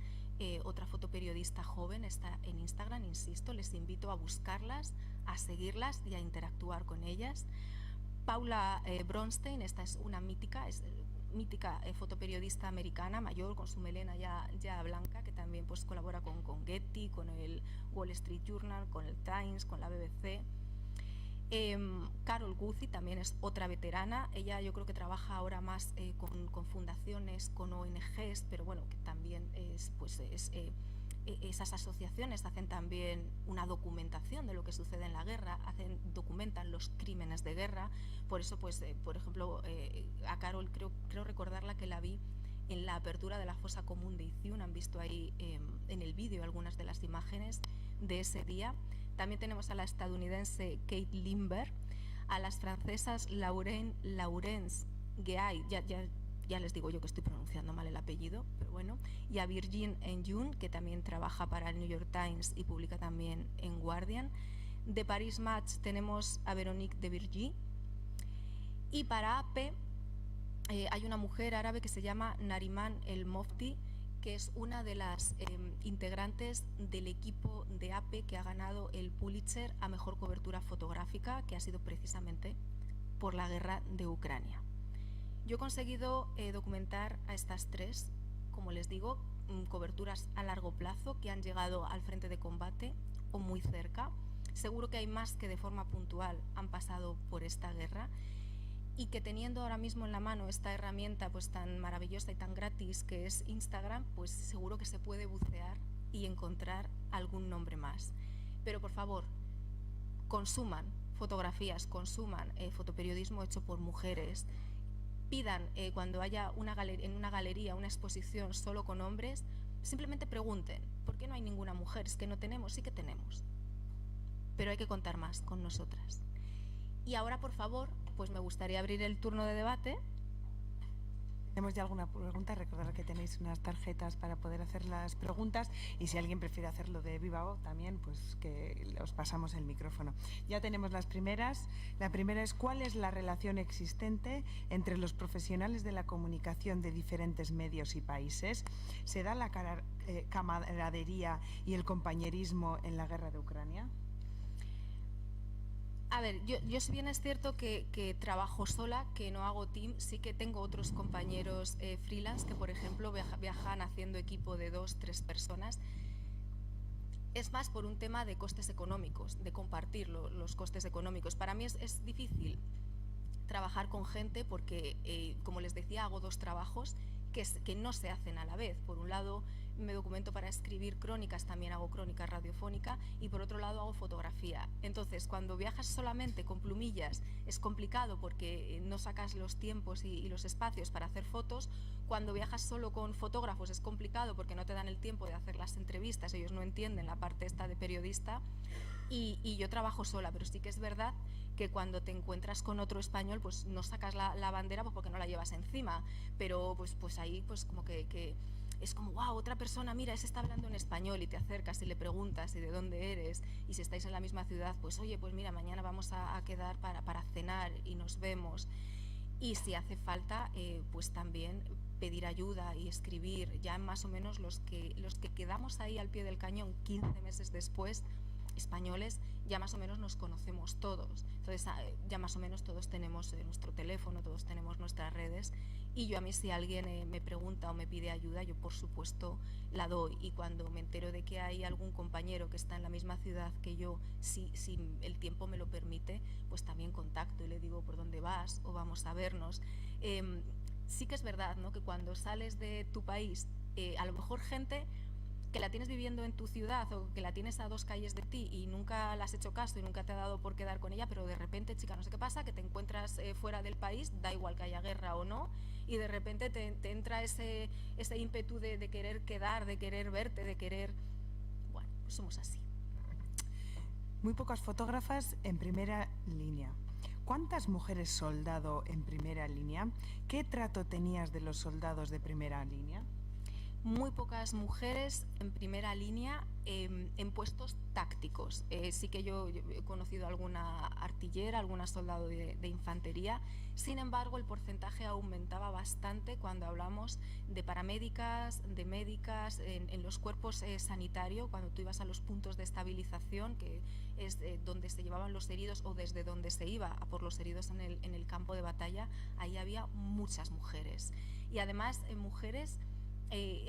otra fotoperiodista joven, está en Instagram, insisto, les invito a buscarlas, a seguirlas y a interactuar con ellas. Paula Bronstein, esta es una mítica fotoperiodista americana mayor, con su melena ya blanca, que también pues colabora con Getty, con el Wall Street Journal, con el Times, con la BBC. Carol Guzzi también es otra veterana, ella yo creo que trabaja ahora más con fundaciones, con ONGs, pero bueno, que también esas asociaciones hacen también una documentación de lo que sucede en la guerra, documentan los crímenes de guerra. Por eso, pues, por ejemplo, a Carol creo recordarla que la vi en la apertura de la fosa común de Izium, han visto ahí en el vídeo algunas de las imágenes de ese día. También tenemos a la estadounidense Kate Lindbergh, a las francesas Laurence Guéay, ya les digo yo que estoy pronunciando mal el apellido, pero bueno, y a Virginie Enjun, que también trabaja para el New York Times y publica también en Guardian. De Paris Match tenemos a Véronique de Virgy, y para AP hay una mujer árabe que se llama Nariman El Mofti, que es una de las integrantes del equipo de AP que ha ganado el Pulitzer a mejor cobertura fotográfica, que ha sido precisamente por la guerra de Ucrania. Yo he conseguido documentar a estas tres, como les digo, coberturas a largo plazo que han llegado al frente de combate o muy cerca. Seguro que hay más que de forma puntual han pasado por esta guerra, y que teniendo ahora mismo en la mano esta herramienta pues tan maravillosa y tan gratis que es Instagram, pues seguro que se puede bucear y encontrar algún nombre más. Pero por favor, consuman fotografías, consuman fotoperiodismo hecho por mujeres, pidan cuando haya en una galería, una exposición solo con hombres, simplemente pregunten, ¿por qué no hay ninguna mujer? Es que no tenemos, sí que tenemos, pero hay que contar más con nosotras. Y ahora, por favor, pues me gustaría abrir el turno de debate. ¿Tenemos ya alguna pregunta? Recordad que tenéis unas tarjetas para poder hacer las preguntas, y si alguien prefiere hacerlo de viva voz también, pues que os pasamos el micrófono. Ya tenemos las primeras. La primera es: ¿cuál es la relación existente entre los profesionales de la comunicación de diferentes medios y países? ¿Se da la camaradería y el compañerismo en la guerra de Ucrania? A ver, yo si bien es cierto que trabajo sola, que no hago team, sí que tengo otros compañeros freelance que, por ejemplo, viajan haciendo equipo de 2-3 personas. Es más por un tema de costes económicos, de compartir los costes económicos. Para mí es difícil trabajar con gente porque, como les decía, hago dos trabajos que no se hacen a la vez. Por un lado, me documento para escribir crónicas, también hago crónica radiofónica, y por otro lado hago fotografía. Entonces, cuando viajas solamente con plumillas es complicado porque no sacas los tiempos y los espacios para hacer fotos. Cuando viajas solo con fotógrafos es complicado porque no te dan el tiempo de hacer las entrevistas, ellos no entienden la parte esta de periodista, y yo trabajo sola, pero sí que es verdad que cuando te encuentras con otro español, pues no sacas la bandera pues porque no la llevas encima, pero pues ahí pues como que es como, wow, otra persona, mira, ese está hablando en español, y te acercas y le preguntas y de dónde eres, y si estáis en la misma ciudad, pues oye, pues mira, mañana vamos a quedar para cenar y nos vemos. Y si hace falta, pues también pedir ayuda y escribir. Ya más o menos los que quedamos ahí al pie del cañón 15 meses después, españoles, ya más o menos nos conocemos todos. Entonces ya más o menos todos tenemos nuestro teléfono, todos tenemos nuestras redes, y yo, a mí, si alguien me pregunta o me pide ayuda, yo por supuesto la doy. Y cuando me entero de que hay algún compañero que está en la misma ciudad que yo, si el tiempo me lo permite, pues también contacto y le digo por dónde vas o vamos a vernos. sí que es verdad, ¿no?, que cuando sales de tu país, a lo mejor gente que la tienes viviendo en tu ciudad o que la tienes a 2 calles de ti y nunca le has hecho caso y nunca te ha dado por quedar con ella, pero de repente, chica, no sé qué pasa, que te encuentras fuera del país, da igual que haya guerra o no, y de repente te entra ese ímpetu de querer quedar, de querer verte, de querer... Bueno, pues somos así. Muy pocas fotógrafas en primera línea. ¿Cuántas mujeres soldado en primera línea? ¿Qué trato tenías de los soldados de primera línea? Muy pocas mujeres en primera línea en puestos tácticos. Sí que yo he conocido alguna artillera, alguna soldado de infantería. Sin embargo, el porcentaje aumentaba bastante cuando hablamos de paramédicas, de médicas, en los cuerpos sanitarios, cuando tú ibas a los puntos de estabilización, que es donde se llevaban los heridos o desde donde se iba a por los heridos en el campo de batalla, ahí había muchas mujeres. Y además, mujeres...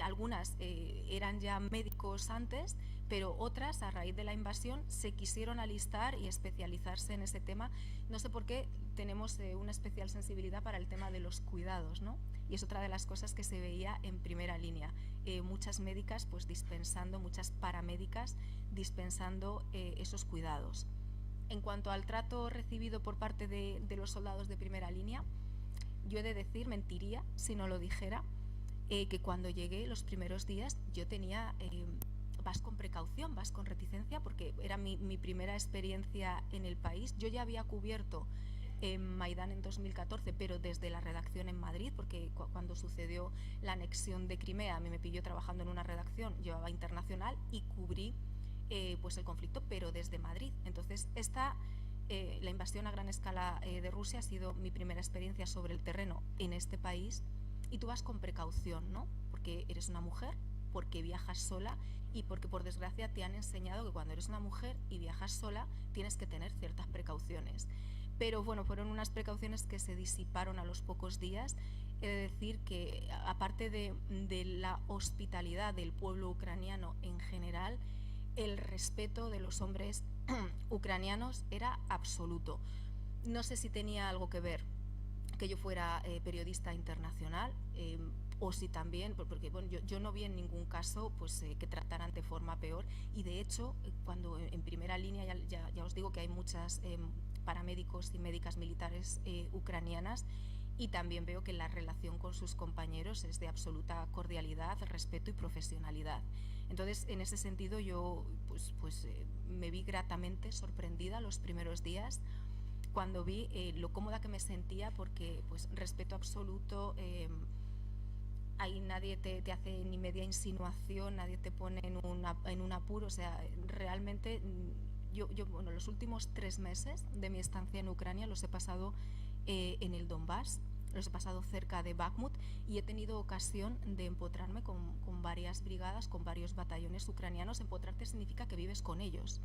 algunas eran ya médicos antes, pero otras, a raíz de la invasión, se quisieron alistar y especializarse en ese tema. No sé por qué tenemos una especial sensibilidad para el tema de los cuidados, ¿no? Y es otra de las cosas que se veía en primera línea. Muchas médicas pues dispensando, muchas paramédicas dispensando esos cuidados. En cuanto al trato recibido por parte de los soldados de primera línea, yo he de decir, mentiría si no lo dijera, que cuando llegué los primeros días yo tenía, vas con precaución, vas con reticencia, porque era mi primera experiencia en el país. Yo ya había cubierto Maidán en 2014, pero desde la redacción en Madrid, porque cuando sucedió la anexión de Crimea, a mí me pilló trabajando en una redacción, llevaba internacional y cubrí pues el conflicto, pero desde Madrid. Entonces la invasión a gran escala de Rusia ha sido mi primera experiencia sobre el terreno en este país. Y tú vas con precaución, ¿no? Porque eres una mujer, porque viajas sola y porque por desgracia te han enseñado que cuando eres una mujer y viajas sola tienes que tener ciertas precauciones. Pero bueno, fueron unas precauciones que se disiparon a los pocos días. He de decir que aparte de la hospitalidad del pueblo ucraniano en general, el respeto de los hombres ucranianos era absoluto. No sé si tenía algo que ver que yo fuera periodista internacional o si también, porque bueno, yo no vi en ningún caso pues, que trataran de forma peor, y de hecho cuando en primera línea ya os digo que hay muchas paramédicos y médicas militares ucranianas, y también veo que la relación con sus compañeros es de absoluta cordialidad, respeto y profesionalidad. Entonces, en ese sentido yo pues me vi gratamente sorprendida los primeros días cuando vi lo cómoda que me sentía, porque pues respeto absoluto, ahí nadie te hace ni media insinuación, nadie te pone en un apuro. O sea, realmente bueno, los últimos 3 meses de mi estancia en Ucrania los he pasado en el Donbass, los he pasado cerca de Bakhmut, y he tenido ocasión de empotrarme con varias brigadas, con varios batallones ucranianos. Empotrarte significa que vives con ellos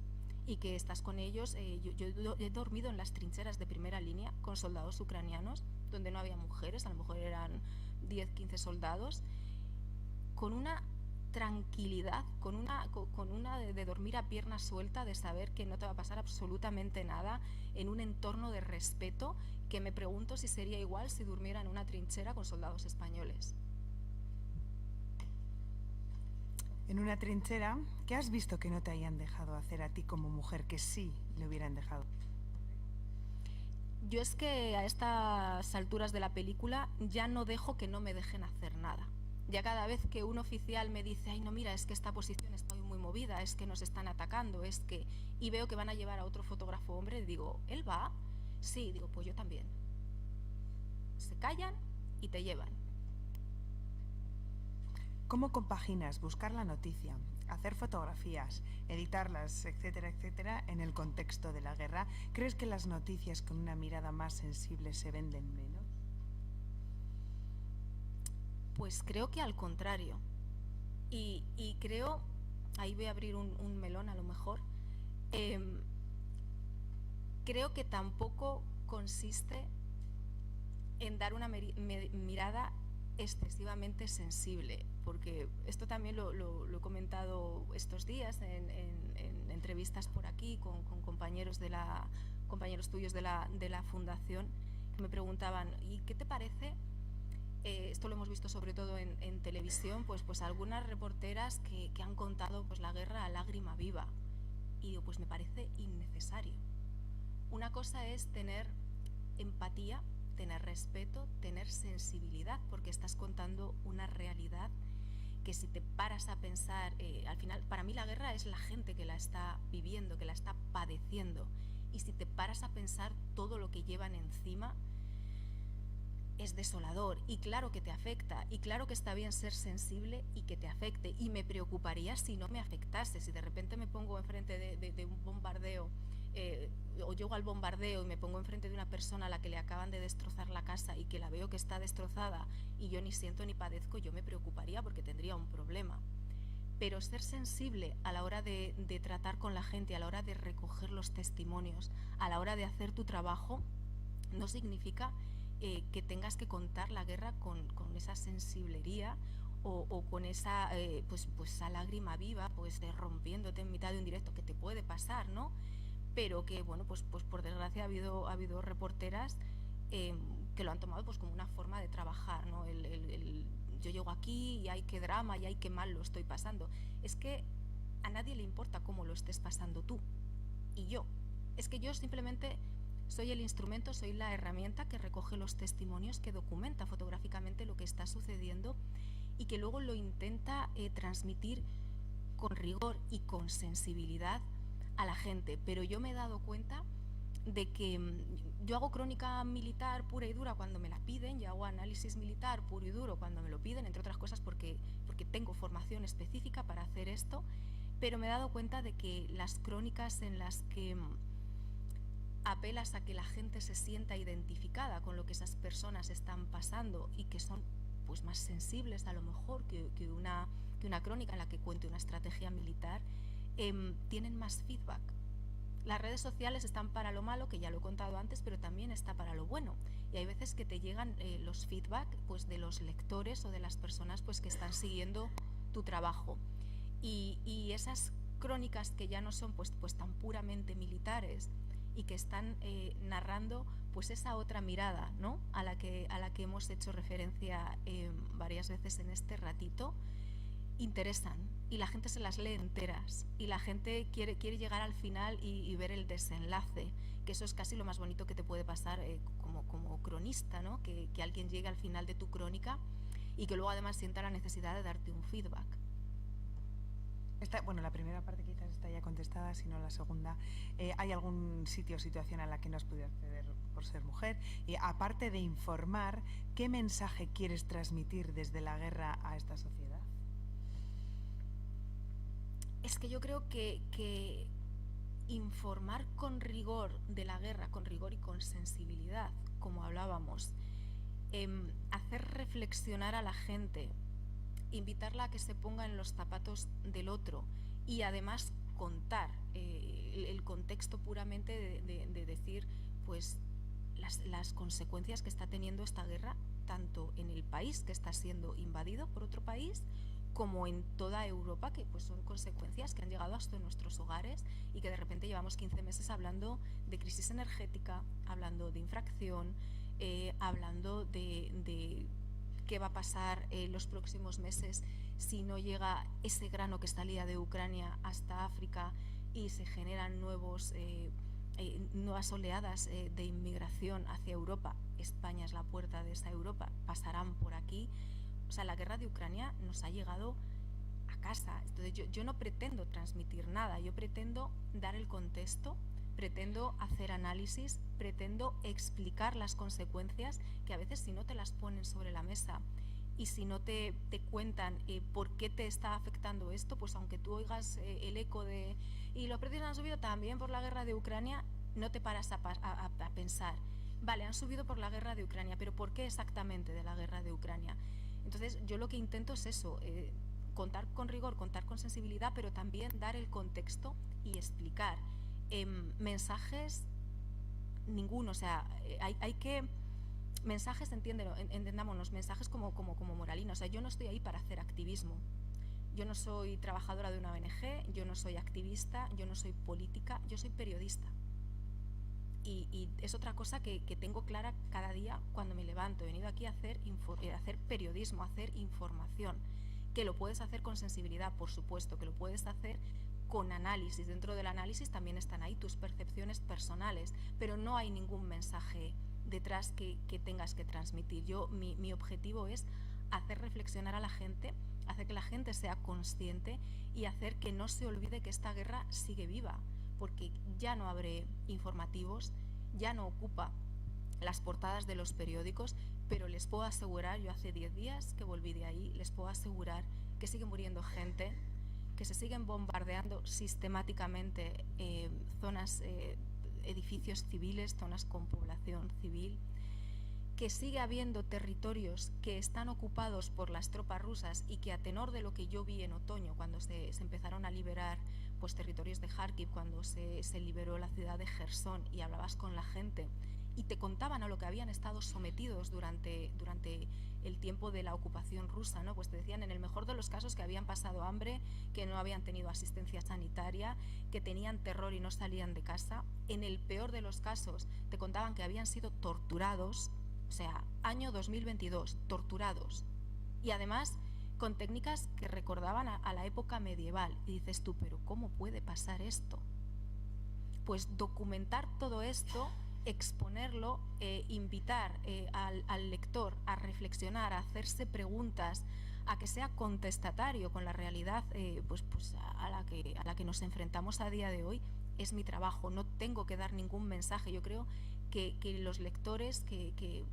y que estás con ellos. Yo he dormido en las trincheras de primera línea con soldados ucranianos, donde no había mujeres, a lo mejor eran 10, 15 soldados, con una tranquilidad, con una de dormir a pierna suelta, de saber que no te va a pasar absolutamente nada, en un entorno de respeto que me pregunto si sería igual si durmiera en una trinchera con soldados españoles. En una trinchera, ¿qué has visto que no te hayan dejado hacer a ti como mujer que sí le hubieran dejado? Yo es que a estas alturas de la película ya no dejo que no me dejen hacer nada. Ya cada vez que un oficial me dice, ay no, mira, es que esta posición está muy movida, es que nos están atacando, es que... y veo que van a llevar a otro fotógrafo hombre, digo, ¿él va? Sí, digo, pues yo también. Se callan y te llevan. ¿Cómo compaginas buscar la noticia, hacer fotografías, editarlas, etcétera, etcétera, en el contexto de la guerra? ¿Crees que las noticias con una mirada más sensible se venden menos? Pues creo que al contrario. Y creo, ahí voy a abrir un melón a lo mejor, creo que tampoco consiste en dar una mirada excesivamente sensible, porque esto también lo he comentado estos días en entrevistas por aquí con compañeros tuyos de la fundación, que me preguntaban, ¿y qué te parece esto lo hemos visto sobre todo en televisión, pues algunas reporteras que han contado pues la guerra a lágrima viva. Y digo, pues me parece innecesario. Una cosa es tener empatía, tener respeto, tener sensibilidad, porque estás contando una realidad que si te paras a pensar, al final, para mí la guerra es la gente que la está viviendo, que la está padeciendo. Y si te paras a pensar todo lo que llevan encima, es desolador, y claro que te afecta, y claro que está bien ser sensible y que te afecte, y me preocuparía si no me afectase, si de repente me pongo enfrente de un bombardeo, o llego al bombardeo y me pongo enfrente de una persona a la que le acaban de destrozar la casa y que la veo que está destrozada y yo ni siento ni padezco, yo me preocuparía porque tendría un problema. Pero ser sensible a la hora de tratar con la gente, a la hora de recoger los testimonios, a la hora de hacer tu trabajo, no significa que tengas que contar la guerra con esa sensiblería o con esa pues esa lágrima viva, pues rompiéndote en mitad de un directo, que te puede pasar, ¿no? Pero que, bueno, pues por desgracia ha habido reporteras que lo han tomado pues como una forma de trabajar, ¿no? Yo llego aquí y hay que drama y hay que mal lo estoy pasando. Es que a nadie le importa cómo lo estés pasando tú y yo. Es que yo simplemente soy el instrumento, soy la herramienta que recoge los testimonios, que documenta fotográficamente lo que está sucediendo y que luego lo intenta transmitir con rigor y con sensibilidad a la gente. Pero yo me he dado cuenta de que yo hago crónica militar pura y dura cuando me la piden, yo hago análisis militar puro y duro cuando me lo piden, entre otras cosas porque tengo formación específica para hacer esto, pero me he dado cuenta de que las crónicas en las que apelas a que la gente se sienta identificada con lo que esas personas están pasando y que son pues más sensibles a lo mejor que una crónica en la que cuente una estrategia militar, tienen más feedback. Las redes sociales están para lo malo, que ya lo he contado antes, pero también está para lo bueno. Y hay veces que te llegan los feedback pues, de los lectores o de las personas pues, que están siguiendo tu trabajo. Y esas crónicas que ya no son pues tan puramente militares y que están narrando pues esa otra mirada, ¿no? a la que hemos hecho referencia varias veces en este ratito, interesan y la gente se las lee enteras y la gente quiere llegar al final y ver el desenlace, que eso es casi lo más bonito que te puede pasar como cronista, ¿no? Que alguien llegue al final de tu crónica y que luego además sienta la necesidad de darte un feedback. Bueno, la primera parte quizás está ya contestada, si no la segunda. ¿Hay algún sitio o situación a la que no has podido acceder por ser mujer? Y aparte de informar, ¿qué mensaje quieres transmitir desde la guerra a esta sociedad? Es que yo creo que informar con rigor de la guerra, con rigor y con sensibilidad, como hablábamos, hacer reflexionar a la gente, invitarla a que se ponga en los zapatos del otro y además contar el contexto puramente de decir pues las consecuencias que está teniendo esta guerra, tanto en el país que está siendo invadido por otro país, como en toda Europa, que pues son consecuencias que han llegado hasta nuestros hogares y que de repente llevamos 15 meses hablando de crisis energética, hablando de infracción, hablando de qué va a pasar los próximos meses si no llega ese grano que salía de Ucrania hasta África y se generan nuevas oleadas de inmigración hacia Europa. España es la puerta de esa Europa, pasarán por aquí. O sea, la guerra de Ucrania nos ha llegado a casa. Entonces yo no pretendo transmitir nada, yo pretendo dar el contexto, pretendo hacer análisis, pretendo explicar las consecuencias que a veces si no te las ponen sobre la mesa y si no te cuentan por qué te está afectando esto, pues aunque tú oigas el eco de y los precios han subido también por la guerra de Ucrania, no te paras a pensar, vale, han subido por la guerra de Ucrania, pero ¿por qué exactamente de la guerra de Ucrania? Entonces yo lo que intento es eso, contar con rigor, contar con sensibilidad, pero también dar el contexto y explicar. Mensajes, ninguno, o sea, hay que... Mensajes, entendámonos, mensajes como moralinos. O sea, yo no estoy ahí para hacer activismo. Yo no soy trabajadora de una ONG, yo no soy activista, yo no soy política, yo soy periodista. y es otra cosa que tengo clara cada día cuando me levanto. He venido aquí a hacer periodismo, a hacer información, que lo puedes hacer con sensibilidad, por supuesto, que lo puedes hacer con análisis. Dentro del análisis también están ahí tus percepciones personales, pero no hay ningún mensaje detrás que tengas que transmitir. Mi objetivo es hacer reflexionar a la gente, hacer que la gente sea consciente y hacer que no se olvide que esta guerra sigue viva, porque ya no abre informativos, ya no ocupa las portadas de los periódicos, pero les puedo asegurar, yo hace 10 días que volví de ahí, les puedo asegurar que sigue muriendo gente, que se siguen bombardeando sistemáticamente zonas, edificios civiles, zonas con población civil, que sigue habiendo territorios que están ocupados por las tropas rusas y que, a tenor de lo que yo vi en otoño, cuando se empezaron a liberar pues, territorios de Kharkiv, cuando se liberó la ciudad de Jersón y hablabas con la gente y te contaban a lo que habían estado sometidos durante el tiempo de la ocupación rusa, ¿no? Pues te decían, en el mejor de los casos, que habían pasado hambre, que no habían tenido asistencia sanitaria, que tenían terror y no salían de casa. En el peor de los casos te contaban que habían sido torturados, o sea, año 2022, torturados. Y además con técnicas que recordaban a la época medieval. Y dices tú, ¿pero cómo puede pasar esto? Pues documentar todo esto, exponerlo, invitar al lector a reflexionar, a hacerse preguntas, a que sea contestatario con la realidad pues a la que nos enfrentamos a día de hoy, es mi trabajo. No tengo que dar ningún mensaje. Yo creo que los lectores, que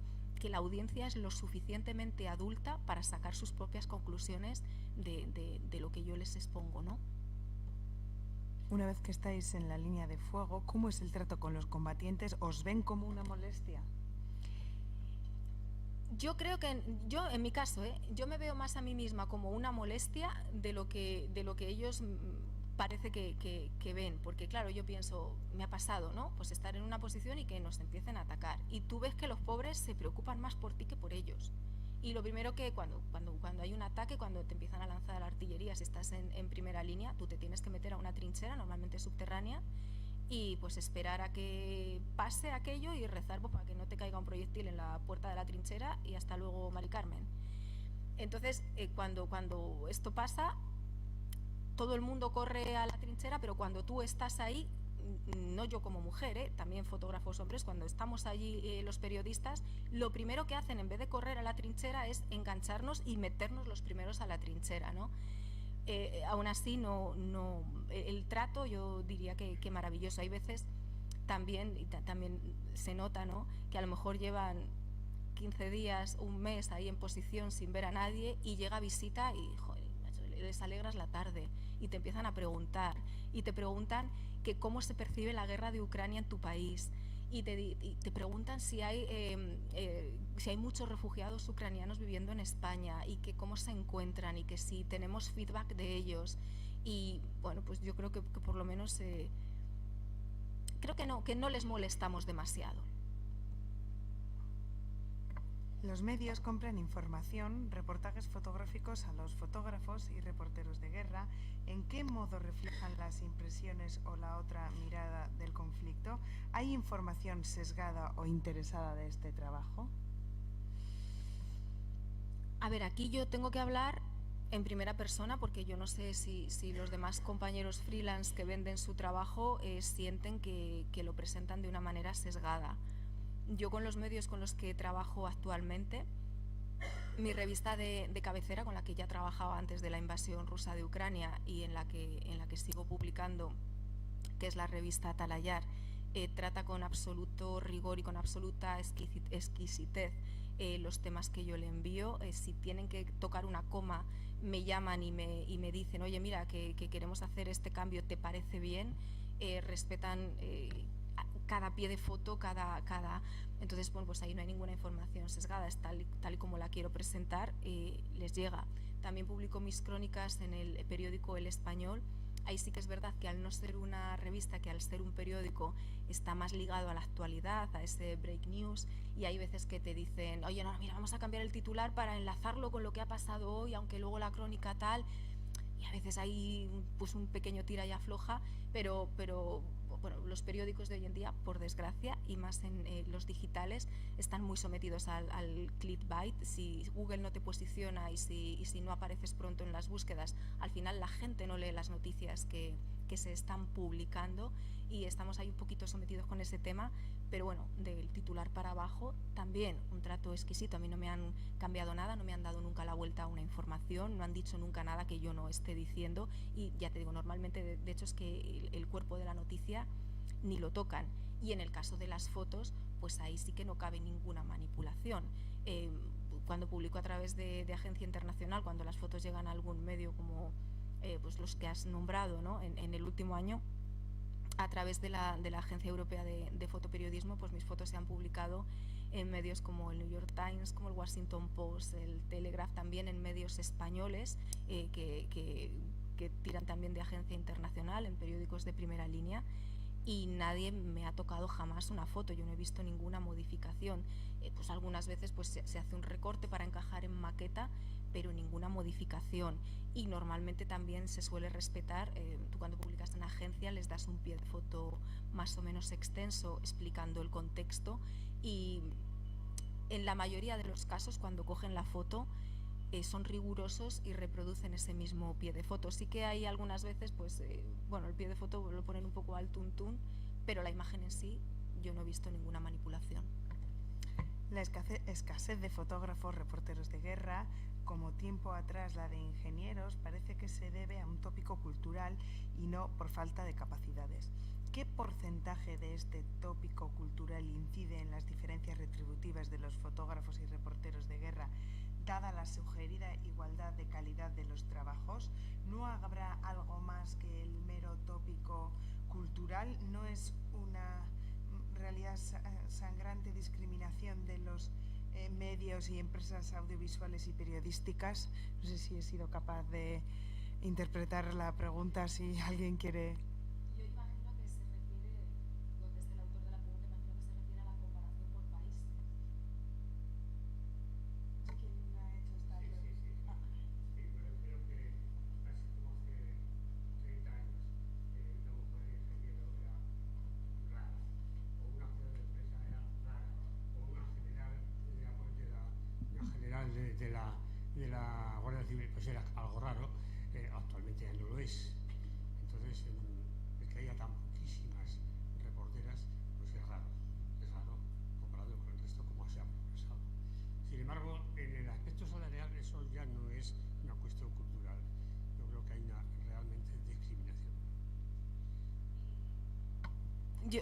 la audiencia es lo suficientemente adulta para sacar sus propias conclusiones de lo que yo les expongo, ¿no? Una vez que estáis en la línea de fuego, ¿cómo es el trato con los combatientes? ¿Os ven como una molestia? Yo creo que, en mi caso, yo me veo más a mí misma como una molestia de lo que ellos parece que ven, porque claro, yo pienso, me ha pasado, ¿no? Pues estar en una posición y que nos empiecen a atacar, y tú ves que los pobres se preocupan más por ti que por ellos. Y lo primero que cuando hay un ataque, cuando te empiezan a lanzar la artillería, si estás en primera línea, tú te tienes que meter a una trinchera, normalmente subterránea, y pues esperar a que pase aquello y rezar pues, para que no te caiga un proyectil en la puerta de la trinchera, y hasta luego, Mari Carmen. Entonces, cuando esto pasa, todo el mundo corre a la trinchera, pero cuando tú estás ahí, no yo como mujer, también fotógrafos hombres, cuando estamos allí los periodistas, lo primero que hacen en vez de correr a la trinchera es engancharnos y meternos los primeros a la trinchera, ¿no? Aún así, el trato yo diría que maravilloso. Hay veces también se nota, ¿no?, que a lo mejor llevan 15 días, un mes ahí en posición sin ver a nadie, y llega visita y joder, les alegras la tarde y te empiezan a preguntar, y te preguntan que cómo se percibe la guerra de Ucrania en tu país, y te preguntan si hay muchos refugiados ucranianos viviendo en España y que cómo se encuentran y que si tenemos feedback de ellos. Y bueno, pues yo creo que por lo menos creo que no les molestamos demasiado. Los medios compran información, reportajes fotográficos a los fotógrafos y reporteros de guerra. ¿En qué modo reflejan las impresiones o la otra mirada del conflicto? ¿Hay información sesgada o interesada de este trabajo? A ver, aquí yo tengo que hablar en primera persona, porque yo no sé si los demás compañeros freelance que venden su trabajo sienten que lo presentan de una manera sesgada. Yo, con los medios con los que trabajo actualmente, mi revista de cabecera, con la que ya trabajaba antes de la invasión rusa de Ucrania y en la que sigo publicando, que es la revista Atalayar, trata con absoluto rigor y con absoluta exquisitez los temas que yo le envío. Si tienen que tocar una coma, me llaman y me dicen, oye, mira, que queremos hacer este cambio, ¿te parece bien? Respetan cada pie de foto, entonces, bueno, pues ahí no hay ninguna información sesgada, es tal y como la quiero presentar, les llega. También publico mis crónicas en el periódico El Español. Ahí sí que es verdad que, al no ser una revista, que al ser un periódico está más ligado a la actualidad, a ese break news, y hay veces que te dicen, oye, no, mira, vamos a cambiar el titular para enlazarlo con lo que ha pasado hoy, aunque luego la crónica tal, y a veces hay pues un pequeño tira y afloja, pero bueno, los periódicos de hoy en día, por desgracia, y más en los digitales, están muy sometidos al clickbait. Si Google no te posiciona y si no apareces pronto en las búsquedas, al final la gente no lee las noticias que se están publicando, y estamos ahí un poquito sometidos con ese tema. Pero bueno, del titular para abajo también un trato exquisito. A mí no me han cambiado nada, no me han dado nunca la vuelta a una información, no han dicho nunca nada que yo no esté diciendo, y ya te digo, normalmente de hecho es que el cuerpo de la noticia ni lo tocan. Y en el caso de las fotos, pues ahí sí que no cabe ninguna manipulación. Cuando publico a través de agencia internacional, cuando las fotos llegan a algún medio como pues los que has nombrado, ¿no? en el último año, a través de la Agencia Europea de Fotoperiodismo, pues mis fotos se han publicado en medios como el New York Times, como el Washington Post, el Telegraph, también en medios españoles que tiran también de agencia internacional, en periódicos de primera línea, y nadie me ha tocado jamás una foto. Yo no he visto ninguna modificación. Pues algunas veces pues se hace un recorte para encajar en maqueta, pero ninguna modificación. Y normalmente también se suele respetar, tú cuando publicas en agencia les das un pie de foto más o menos extenso explicando el contexto, y en la mayoría de los casos cuando cogen la foto son rigurosos y reproducen ese mismo pie de foto. Sí que hay algunas veces, pues bueno, el pie de foto lo ponen un poco al tuntún, pero la imagen en sí yo no he visto ninguna manipulación. La escasez de fotógrafos, reporteros de guerra, como tiempo atrás la de ingenieros, parece que se debe a un tópico cultural y no por falta de capacidades. ¿Qué porcentaje de este tópico cultural incide en las diferencias retributivas de los fotógrafos y reporteros de guerra, dada la sugerida igualdad de calidad de los trabajos? ¿No habrá algo más que el mero tópico cultural? ¿No es una realidad sangrante discriminación de los medios y empresas audiovisuales y periodísticas? No sé si he sido capaz de interpretar la pregunta, si alguien quiere... Yo imagino que se refiere, donde es el autor de la pregunta, imagino que se refiere a la comparación por país. ¿Quién ha hecho esta pregunta? Sí, pero creo que casi como hace 30 años una mujer ingeniero era rara, o una mujer de empresa era rara, o una general de la Guardia Civil pues era algo raro. Actualmente ya no lo es. Entonces el que haya tan poquísimas reporteras pues es raro comparado con el resto, como se ha progresado. Sin embargo, en el aspecto salarial eso ya no es una cuestión cultural. Yo creo que hay una realmente discriminación.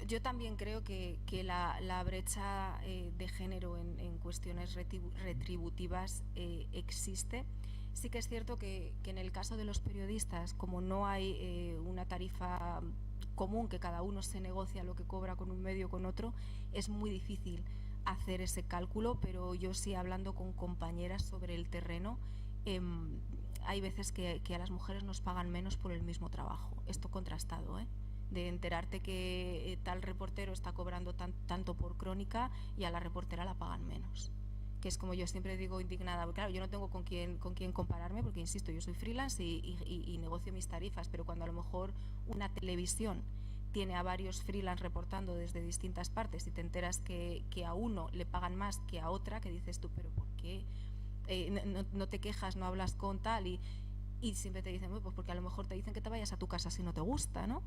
Yo también creo que la brecha de género en cuestiones retributivas existe. Sí que es cierto que en el caso de los periodistas, como no hay una tarifa común, que cada uno se negocia lo que cobra con un medio o con otro, es muy difícil hacer ese cálculo, pero yo sí, hablando con compañeras sobre el terreno, hay veces que a las mujeres nos pagan menos por el mismo trabajo. Esto contrastado, de enterarte que tal reportero está cobrando tanto por crónica y a la reportera la pagan menos. Que es como yo siempre digo, indignada, porque claro, yo no tengo con quién compararme, porque insisto, yo soy freelance y negocio mis tarifas, pero cuando a lo mejor una televisión tiene a varios freelance reportando desde distintas partes y te enteras que a uno le pagan más que a otra, que dices tú, pero ¿por qué no te quejas, no hablas con tal? Y siempre te dicen, pues porque a lo mejor te dicen que te vayas a tu casa si no te gusta, ¿no?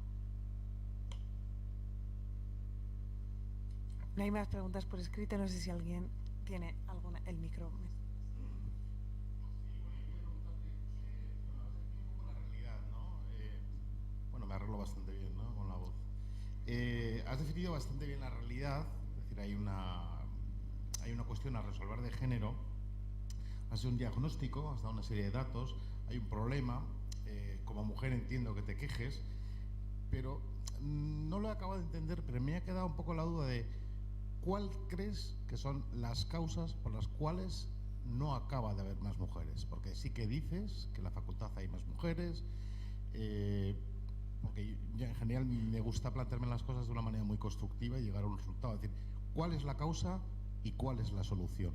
No hay más preguntas por escrito, no sé si alguien tiene alguna... El micro. La realidad, ¿no? Bueno, me arreglo bastante bien, ¿no? Con la voz. Has definido bastante bien la realidad, es decir, hay una cuestión a resolver de género, has hecho un diagnóstico, has dado una serie de datos, hay un problema, como mujer entiendo que te quejes, pero no lo he acabado de entender, pero me ha quedado un poco la duda de ¿cuál crees que son las causas por las cuales no acaba de haber más mujeres? Porque sí que dices que en la facultad hay más mujeres, porque yo en general me gusta plantearme las cosas de una manera muy constructiva y llegar a un resultado. Es decir, ¿cuál es la causa y cuál es la solución?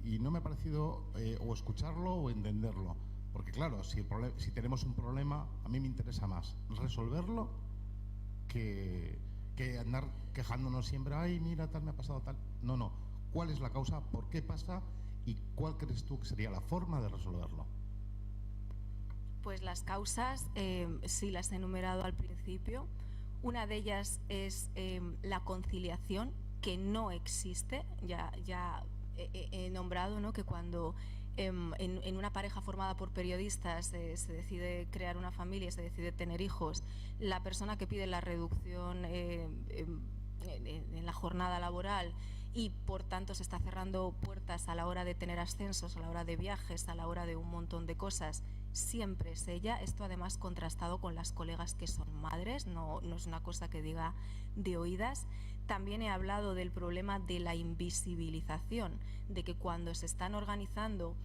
Y no me ha parecido o escucharlo o entenderlo. Porque claro, si tenemos un problema, a mí me interesa más resolverlo que andar quejándonos siempre, ay, mira, tal, me ha pasado tal. No, no. ¿Cuál es la causa? ¿Por qué pasa? ¿Y cuál crees tú que sería la forma de resolverlo? Pues las causas, sí las he enumerado al principio. Una de ellas es la conciliación, que no existe. Ya he nombrado, ¿no?, que cuando en una pareja formada por periodistas se decide crear una familia, se decide tener hijos, la persona que pide la reducción en la jornada laboral y por tanto se está cerrando puertas a la hora de tener ascensos, a la hora de viajes, a la hora de un montón de cosas, siempre es ella. Esto además contrastado con las colegas que son madres, no es una cosa que diga de oídas. También he hablado del problema de la invisibilización, de que cuando se están organizando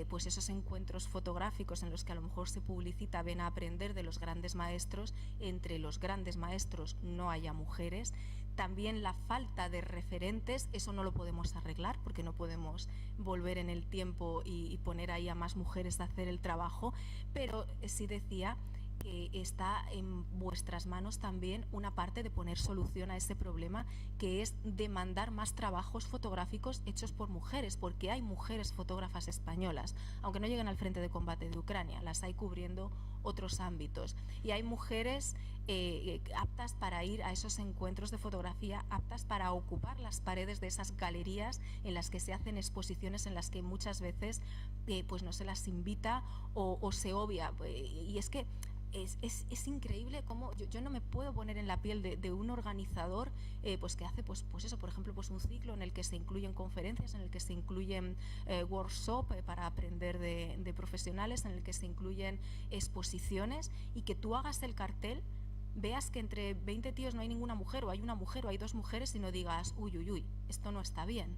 pues esos encuentros fotográficos en los que a lo mejor se publicita ven a aprender de los grandes maestros, entre los grandes maestros no haya mujeres. También la falta de referentes, eso no lo podemos arreglar porque no podemos volver en el tiempo y poner ahí a más mujeres a hacer el trabajo, pero sí decía que está en vuestras manos también una parte de poner solución a ese problema, que es demandar más trabajos fotográficos hechos por mujeres, porque hay mujeres fotógrafas españolas, aunque no lleguen al frente de combate de Ucrania, las hay cubriendo otros ámbitos, y hay mujeres aptas para ir a esos encuentros de fotografía, aptas para ocupar las paredes de esas galerías en las que se hacen exposiciones en las que muchas veces pues no se las invita o se obvia. Y es que es increíble cómo yo no me puedo poner en la piel de un organizador pues que hace pues eso, por ejemplo, pues un ciclo en el que se incluyen conferencias, en el que se incluyen workshops para aprender de profesionales, en el que se incluyen exposiciones, y que tú hagas el cartel, veas que entre 20 tíos no hay ninguna mujer, o hay una mujer o hay dos mujeres, y no digas uy, esto no está bien.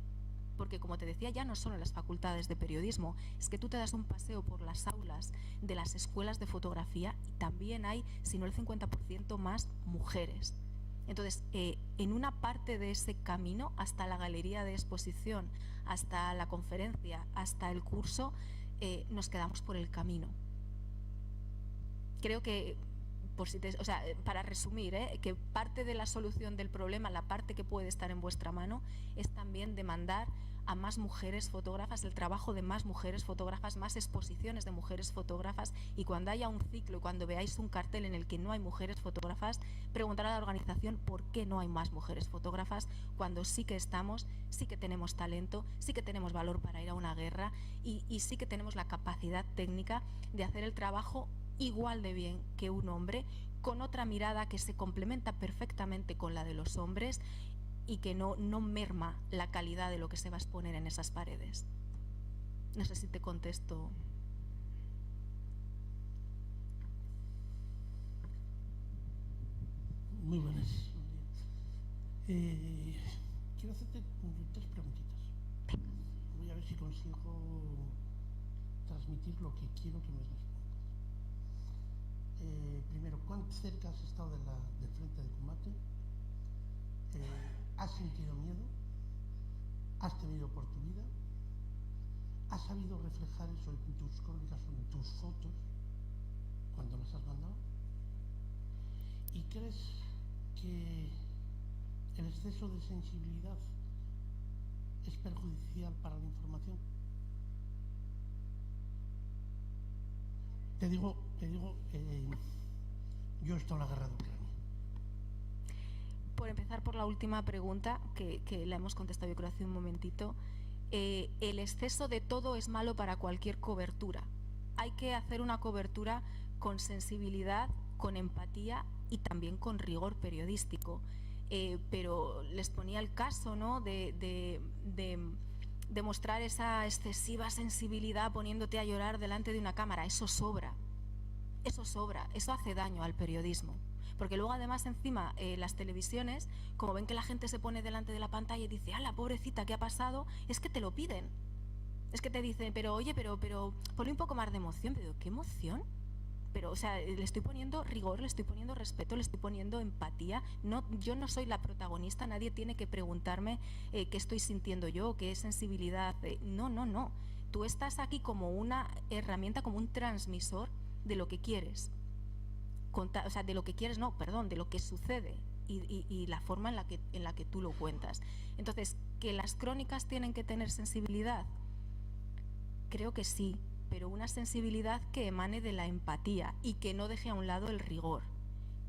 Porque, como te decía, ya no solo en las facultades de periodismo, es que tú te das un paseo por las aulas de las escuelas de fotografía y también hay, si no el 50% más mujeres. Entonces, en una parte de ese camino, hasta la galería de exposición, hasta la conferencia, hasta el curso, nos quedamos por el camino. Creo que, para resumir, que parte de la solución del problema, la parte que puede estar en vuestra mano, es también demandar a más mujeres fotógrafas, el trabajo de más mujeres fotógrafas, más exposiciones de mujeres fotógrafas, y cuando haya un ciclo y cuando veáis un cartel en el que no hay mujeres fotógrafas, preguntar a la organización por qué no hay más mujeres fotógrafas, cuando sí que estamos, sí que tenemos talento, sí que tenemos valor para ir a una guerra y sí que tenemos la capacidad técnica de hacer el trabajo igual de bien que un hombre, con otra mirada que se complementa perfectamente con la de los hombres y que no merma la calidad de lo que se va a exponer en esas paredes. No sé si te contesto. Muy buenas. Quiero hacerte 3 preguntitas. Voy a ver si consigo transmitir lo que quiero que me respondas. Primero, ¿cuán cerca has estado del frente de combate? ¿Has sentido miedo? ¿Has temido por tu vida? ¿Has sabido reflejar eso en tus crónicas o en tus fotos cuando las has mandado? ¿Y crees que el exceso de sensibilidad es perjudicial para la información? Te digo, yo he estado en la guerra de Ucrania. Por empezar por la última pregunta, que la hemos contestado yo creo hace un momentito, el exceso de todo es malo para cualquier cobertura. Hay que hacer una cobertura con sensibilidad, con empatía y también con rigor periodístico. Pero les ponía el caso, ¿no?, de mostrar esa excesiva sensibilidad poniéndote a llorar delante de una cámara. Eso sobra, eso hace daño al periodismo. Porque luego además encima las televisiones, como ven que la gente se pone delante de la pantalla y dice, ¡ala, pobrecita, qué ha pasado!, es que te lo piden. Es que te dicen, pero ponle un poco más de emoción. Pero ¿qué emoción? Pero, o sea, le estoy poniendo rigor, le estoy poniendo respeto, le estoy poniendo empatía. No, yo no soy la protagonista, nadie tiene que preguntarme qué estoy sintiendo yo, qué sensibilidad. No. Tú estás aquí como una herramienta, como un transmisor de lo que quieres. contar, o sea, de lo que quieres, no, perdón, de lo que sucede y la forma en la que tú lo cuentas. Entonces, ¿que las crónicas tienen que tener sensibilidad? Creo que sí, pero una sensibilidad que emane de la empatía y que no deje a un lado el rigor.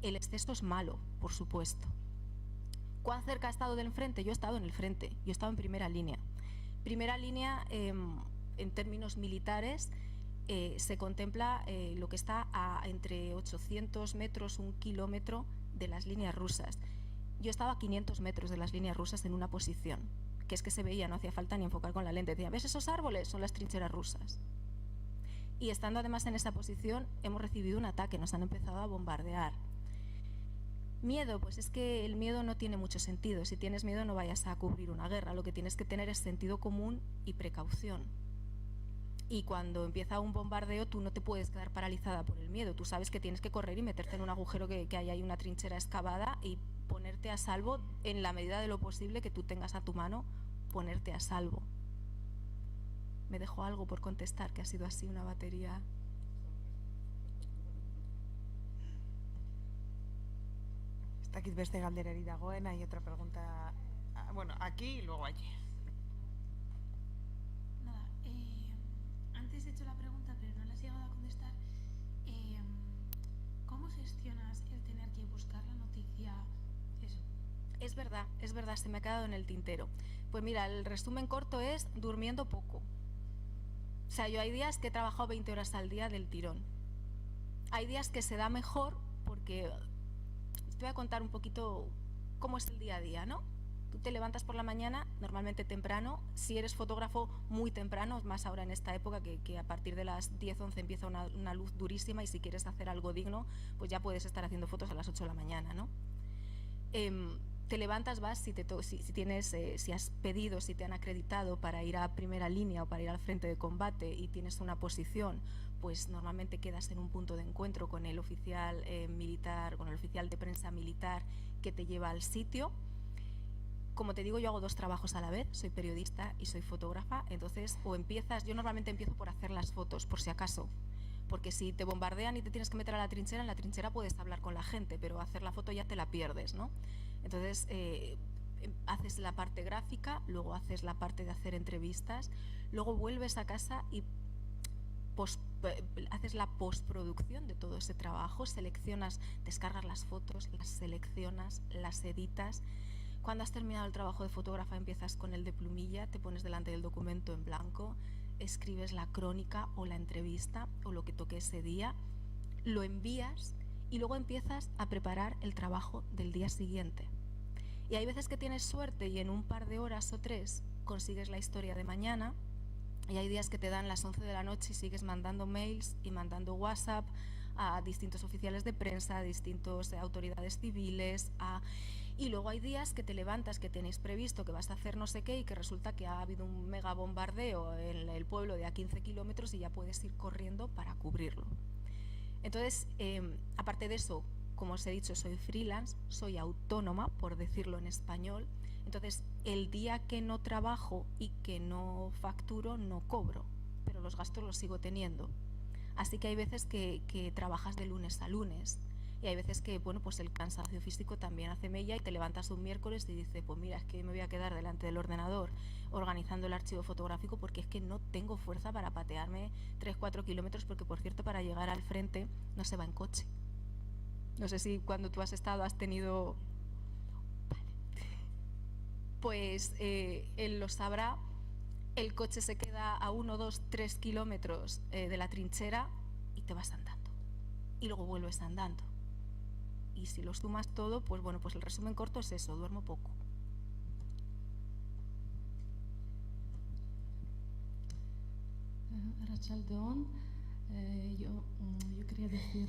El exceso es malo, por supuesto. ¿Cuán cerca he estado del frente? Yo he estado en el frente, yo he estado en primera línea. Primera línea, en términos militares, se contempla lo que está a entre 800 metros, 1 kilómetro de las líneas rusas. Yo estaba a 500 metros de las líneas rusas en una posición, que es que se veía, no hacía falta ni enfocar con la lente. Decía, ¿ves esos árboles? Son las trincheras rusas. Y estando además en esa posición, hemos recibido un ataque, nos han empezado a bombardear. Miedo, pues es que el miedo no tiene mucho sentido. Si tienes miedo no vayas a cubrir una guerra, lo que tienes que tener es sentido común y precaución. Y cuando empieza un bombardeo tú no te puedes quedar paralizada por el miedo, tú sabes que tienes que correr y meterte en un agujero que hay ahí una trinchera excavada y ponerte a salvo en la medida de lo posible que tú tengas a tu mano, ponerte a salvo. Me dejó algo por contestar, que ha sido así una batería. Ez dakit beste galderari dagoen, hay otra pregunta, bueno, aquí y luego allí. Nada, antes he hecho la pregunta pero no la has llegado a contestar. ¿Cómo gestionas el tener que buscar la noticia? Eso. Es verdad, se me ha quedado en el tintero. Pues mira, el resumen corto es durmiendo poco. O sea, yo hay días que he trabajado 20 horas al día del tirón. Hay días que se da mejor porque... Te voy a contar un poquito cómo es el día a día, ¿no? Tú te levantas por la mañana, normalmente temprano, si eres fotógrafo muy temprano, más ahora en esta época que a partir de las 10, 11 empieza una luz durísima y si quieres hacer algo digno, pues ya puedes estar haciendo fotos a las 8 de la mañana, ¿no? Te levantas, vas, si has pedido, si te han acreditado para ir a primera línea o para ir al frente de combate y tienes una posición, pues normalmente quedas en un punto de encuentro con el oficial militar, con el oficial de prensa militar que te lleva al sitio. Como te digo, yo hago 2 trabajos a la vez, soy periodista y soy fotógrafa, entonces yo normalmente empiezo por hacer las fotos, por si acaso, porque si te bombardean y te tienes que meter a la trinchera, en la trinchera puedes hablar con la gente, pero hacer la foto ya te la pierdes, ¿no? Entonces, haces la parte gráfica, luego haces la parte de hacer entrevistas, luego vuelves a casa y haces la postproducción de todo ese trabajo, seleccionas, descargas las fotos, las seleccionas, las editas. Cuando has terminado el trabajo de fotógrafa empiezas con el de plumilla, te pones delante del documento en blanco, escribes la crónica o la entrevista o lo que toque ese día, lo envías y luego empiezas a preparar el trabajo del día siguiente. Y hay veces que tienes suerte y en un par de horas o 3 consigues la historia de mañana, y hay días que te dan las 11 de la noche y sigues mandando mails y mandando WhatsApp a distintos oficiales de prensa, a distintas autoridades civiles, y luego hay días que te levantas, que tenéis previsto que vas a hacer no sé qué y que resulta que ha habido un mega bombardeo en el pueblo de a 15 kilómetros y ya puedes ir corriendo para cubrirlo. Entonces, aparte de eso, como os he dicho, soy freelance, soy autónoma, por decirlo en español. Entonces, el día que no trabajo y que no facturo, no cobro, pero los gastos los sigo teniendo. Así que hay veces que trabajas de lunes a lunes y hay veces que, bueno, pues el cansancio físico también hace mella y te levantas un miércoles y dices, pues mira, es que me voy a quedar delante del ordenador organizando el archivo fotográfico porque es que no tengo fuerza para patearme 3-4 kilómetros porque, por cierto, para llegar al frente no se va en coche. No sé si cuando tú has estado has tenido... Pues él lo sabrá, el coche se queda a 1, 2, 3 kilómetros de la trinchera y te vas andando. Y luego vuelves andando. Y si lo sumas todo, pues bueno, pues el resumen corto es eso, duermo poco. Rachel Deón, yo quería decir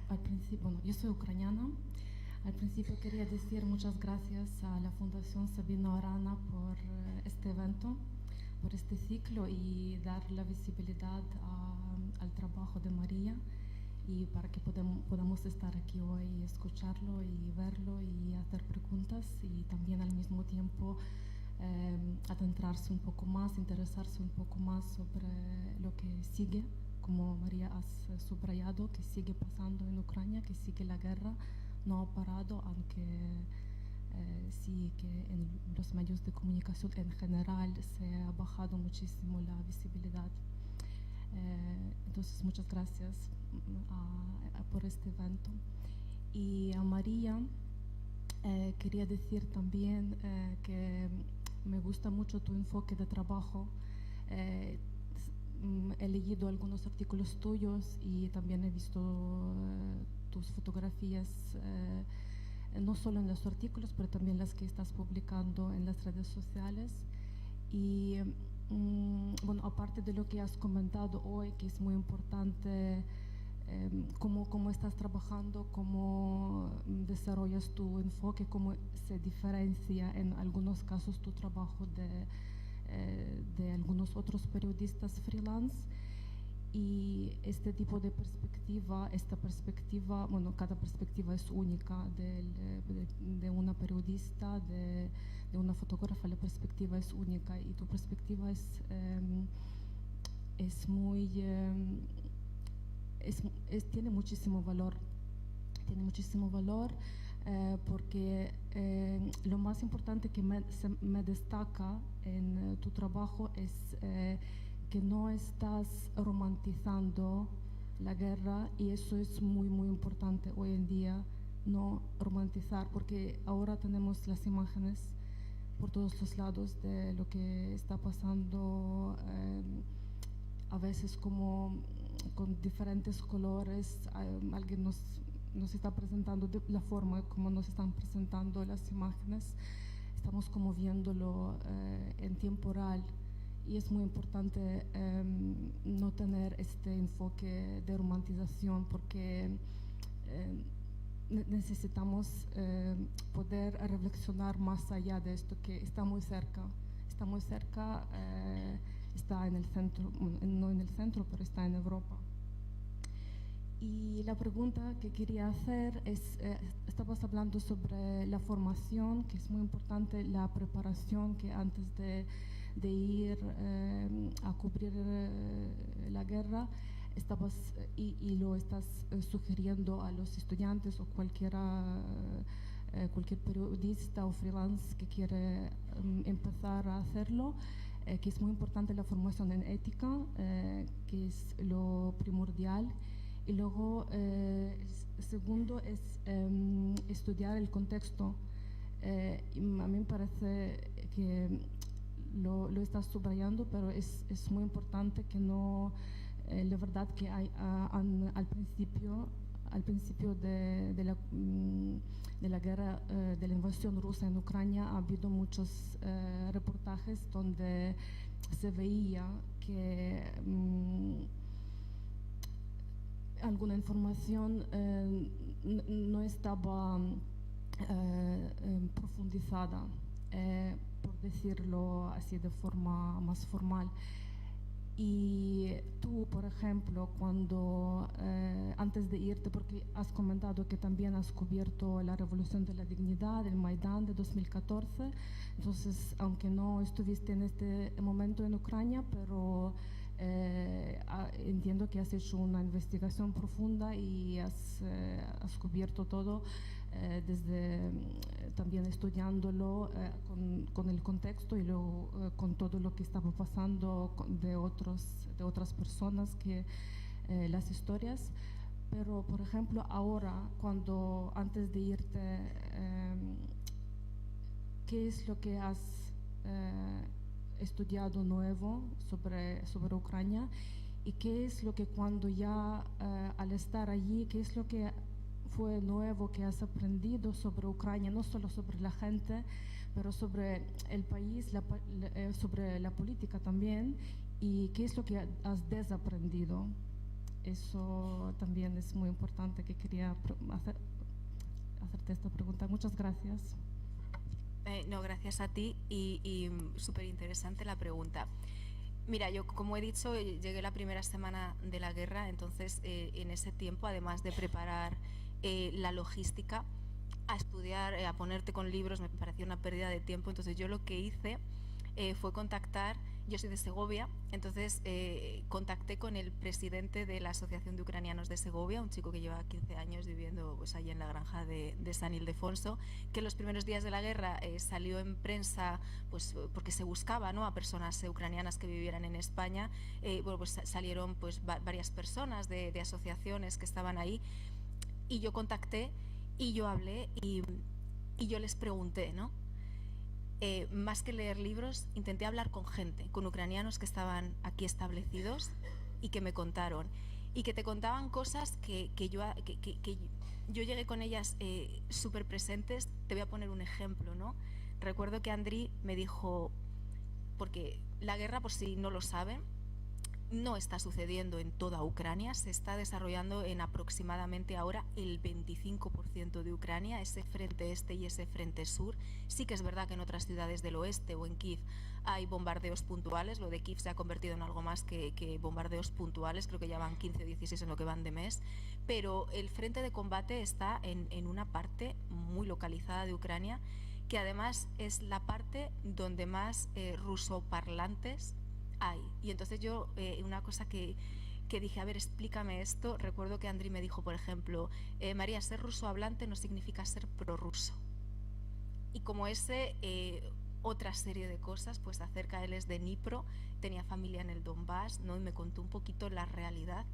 al principio, bueno, yo soy ucraniana. Al principio quería decir muchas gracias a la Fundación Sabino Arana por este evento, por este ciclo y dar la visibilidad al trabajo de María y para que podamos estar aquí hoy y escucharlo y verlo y hacer preguntas y también al mismo tiempo adentrarse un poco más, interesarse un poco más sobre lo que sigue como María has subrayado, que sigue pasando en Ucrania, que sigue la guerra, no ha parado, aunque sí que en los medios de comunicación en general se ha bajado muchísimo la visibilidad. Entonces, muchas gracias por este evento. Y a María quería decir también que me gusta mucho tu enfoque de trabajo. He leído algunos artículos tuyos y también he visto tus fotografías, no solo en los artículos, pero también las que estás publicando en las redes sociales. Y bueno, aparte de lo que has comentado hoy, que es muy importante, cómo estás trabajando, cómo desarrollas tu enfoque, cómo se diferencia en algunos casos tu trabajo de algunos otros periodistas freelance. Y este tipo de perspectiva, esta perspectiva, bueno, cada perspectiva es única de una periodista, de una fotógrafa, la perspectiva es única y tu perspectiva tiene muchísimo valor. Tiene muchísimo valor porque lo más importante que me destaca en tu trabajo es que no estás romantizando la guerra, y eso es muy, muy importante hoy en día, no romantizar, porque ahora tenemos las imágenes por todos los lados de lo que está pasando, a veces como con diferentes colores. Alguien nos está presentando de la forma como nos están presentando las imágenes, estamos como viéndolo en tiempo real. Y es muy importante no tener este enfoque de romantización, porque necesitamos poder reflexionar más allá de esto, que está muy cerca, está en el centro, no en el centro, pero está en Europa. Y la pregunta que quería hacer es, estabas hablando sobre la formación, que es muy importante, la preparación, que antes de ir a cubrir la guerra, y lo estás sugiriendo a los estudiantes o cualquier periodista o freelance que quiere empezar a hacerlo, que es muy importante la formación en ética, que es lo primordial. Y luego el segundo es estudiar el contexto. A mí me parece que lo estás subrayando, pero es muy importante que no, la verdad que hay al principio de la guerra, de la invasión rusa en Ucrania, ha habido muchos reportajes donde se veía que alguna información no estaba profundizada, por decirlo así de forma más formal. Y tú, por ejemplo, cuando antes de irte, porque has comentado que también has cubierto la Revolución de la Dignidad, el Maidán de 2014, entonces, aunque no estuviste en este momento en Ucrania, pero entiendo que has hecho una investigación profunda y has cubierto todo, desde también estudiándolo con el contexto y luego con todo lo que estaba pasando de otras personas, que las historias. Pero, por ejemplo, ahora, antes de irte, ¿qué es lo que has estudiado nuevo sobre Ucrania? ¿Y qué es lo que cuando ya al estar allí, qué es lo que fue nuevo que has aprendido sobre Ucrania, no solo sobre la gente, pero sobre el país, sobre la política también? ¿Y qué es lo que has desaprendido? Eso también es muy importante, que quería hacerte esta pregunta. Muchas gracias. No, gracias a ti, y súper interesante la pregunta. Mira, yo, como he dicho, llegué la primera semana de la guerra, entonces en ese tiempo, además de preparar la logística, a estudiar, a ponerte con libros, me parecía una pérdida de tiempo. Entonces yo lo que hice fue contactar, yo soy de Segovia, entonces contacté con el presidente de la Asociación de Ucranianos de Segovia, un chico que lleva 15 años viviendo pues, allí en la granja de San Ildefonso, que en los primeros días de la guerra salió en prensa pues, porque se buscaba, ¿no?, a personas ucranianas que vivieran en España. Bueno, pues salieron pues, varias personas de asociaciones que estaban ahí, y yo contacté y yo hablé y yo les pregunté, ¿no? Más que leer libros, intenté hablar con gente, con ucranianos que estaban aquí establecidos y que me contaron, y que te contaban cosas que yo llegué con ellas súper presentes. Te voy a poner un ejemplo, ¿no? Recuerdo que Andriy me dijo, porque la guerra, por si no lo saben, no está sucediendo en toda Ucrania, se está desarrollando en aproximadamente ahora el 25% de Ucrania, ese frente este y ese frente sur. Sí que es verdad que en otras ciudades del oeste o en Kiev hay bombardeos puntuales, lo de Kiev se ha convertido en algo más que bombardeos puntuales, creo que ya van 15 o 16 en lo que van de mes, pero el frente de combate está en una parte muy localizada de Ucrania, que además es la parte donde más rusoparlantes hay. Y entonces yo, una cosa que dije, a ver, explícame esto. Recuerdo que Andriy me dijo, por ejemplo, María, ser ruso hablante no significa ser prorruso. Y como otra serie de cosas, pues acerca, él es de Dnipro, tenía familia en el Donbass, ¿no? Y me contó un poquito la realidad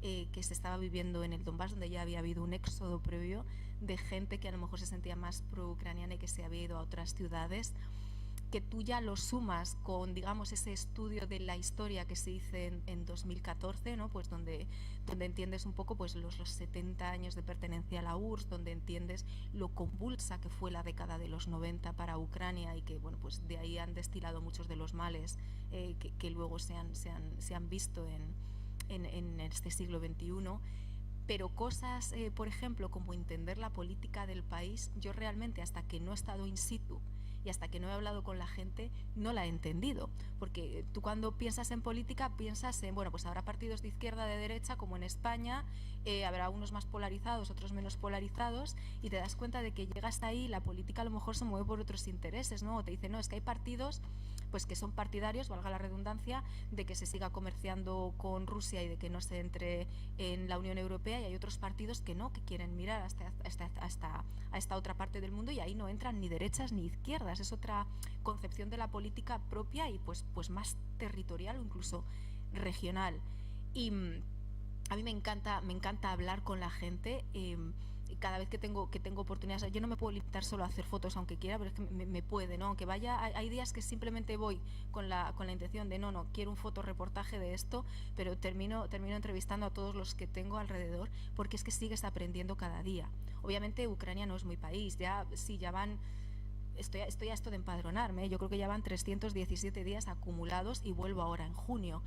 que se estaba viviendo en el Donbass, donde ya había habido un éxodo previo de gente que a lo mejor se sentía más pro-ucraniana y que se había ido a otras ciudades, que tú ya lo sumas con, digamos, ese estudio de la historia que se hizo en 2014, ¿no? Pues donde entiendes un poco pues los 70 años de pertenencia a la URSS, donde entiendes lo convulsa que fue la década de los 90 para Ucrania, y que, bueno, pues de ahí han destilado muchos de los males que luego se han visto en este siglo XXI. Pero cosas, por ejemplo, como entender la política del país, yo realmente, hasta que no he estado in situ y hasta que no he hablado con la gente, no la he entendido. Porque tú, cuando piensas en política, piensas en, bueno, pues habrá partidos de izquierda, de derecha, como en España, habrá unos más polarizados, otros menos polarizados, y te das cuenta de que llegas ahí, la política a lo mejor se mueve por otros intereses, ¿no? O te dicen, no, es que hay partidos pues que son partidarios, valga la redundancia, de que se siga comerciando con Rusia y de que no se entre en la Unión Europea, y hay otros partidos que no, que quieren mirar hasta a esta otra parte del mundo, y ahí no entran ni derechas ni izquierdas. Es otra concepción de la política propia y pues más territorial o incluso regional. Y a mí me encanta hablar con la gente. Cada vez que tengo oportunidades, yo no me puedo limitar solo a hacer fotos aunque quiera, pero es que me puede, ¿no? Aunque vaya, hay días que simplemente voy con la intención de no quiero un fotoreportaje de esto, pero termino entrevistando a todos los que tengo alrededor, porque es que sigues aprendiendo cada día. Obviamente Ucrania no es mi país, ya van, estoy a esto de empadronarme, yo creo que ya van 317 días acumulados y vuelvo ahora en junio,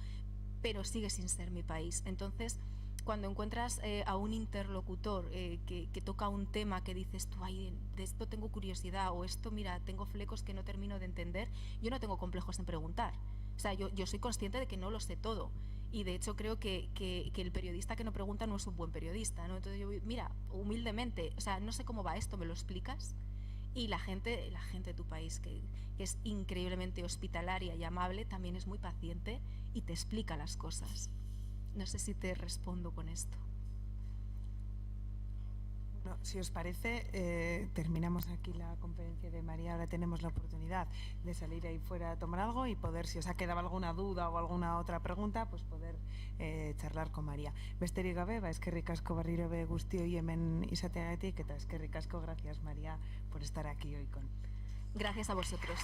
pero sigue sin ser mi país. Entonces, cuando encuentras a un interlocutor que toca un tema que dices tú, ay, de esto tengo curiosidad, o esto, mira, tengo flecos que no termino de entender, yo no tengo complejos en preguntar. O sea, yo soy consciente de que no lo sé todo, y de hecho creo que el periodista que no pregunta no es un buen periodista, ¿no? Entonces yo, mira, humildemente, o sea, no sé cómo va esto, ¿me lo explicas? Y la gente de tu país, que es increíblemente hospitalaria y amable, también es muy paciente y te explica las cosas. No sé si te respondo con esto. Bueno, si os parece, terminamos aquí la conferencia de María. Ahora tenemos la oportunidad de salir ahí fuera a tomar algo y poder, si os ha quedado alguna duda o alguna otra pregunta, pues poder charlar con María. Besterik gabe, eskerrik asko berriro be guztioi hemen izateagatik, eta eskerrik asko, gracias María por estar aquí hoy con. Gracias a vosotros.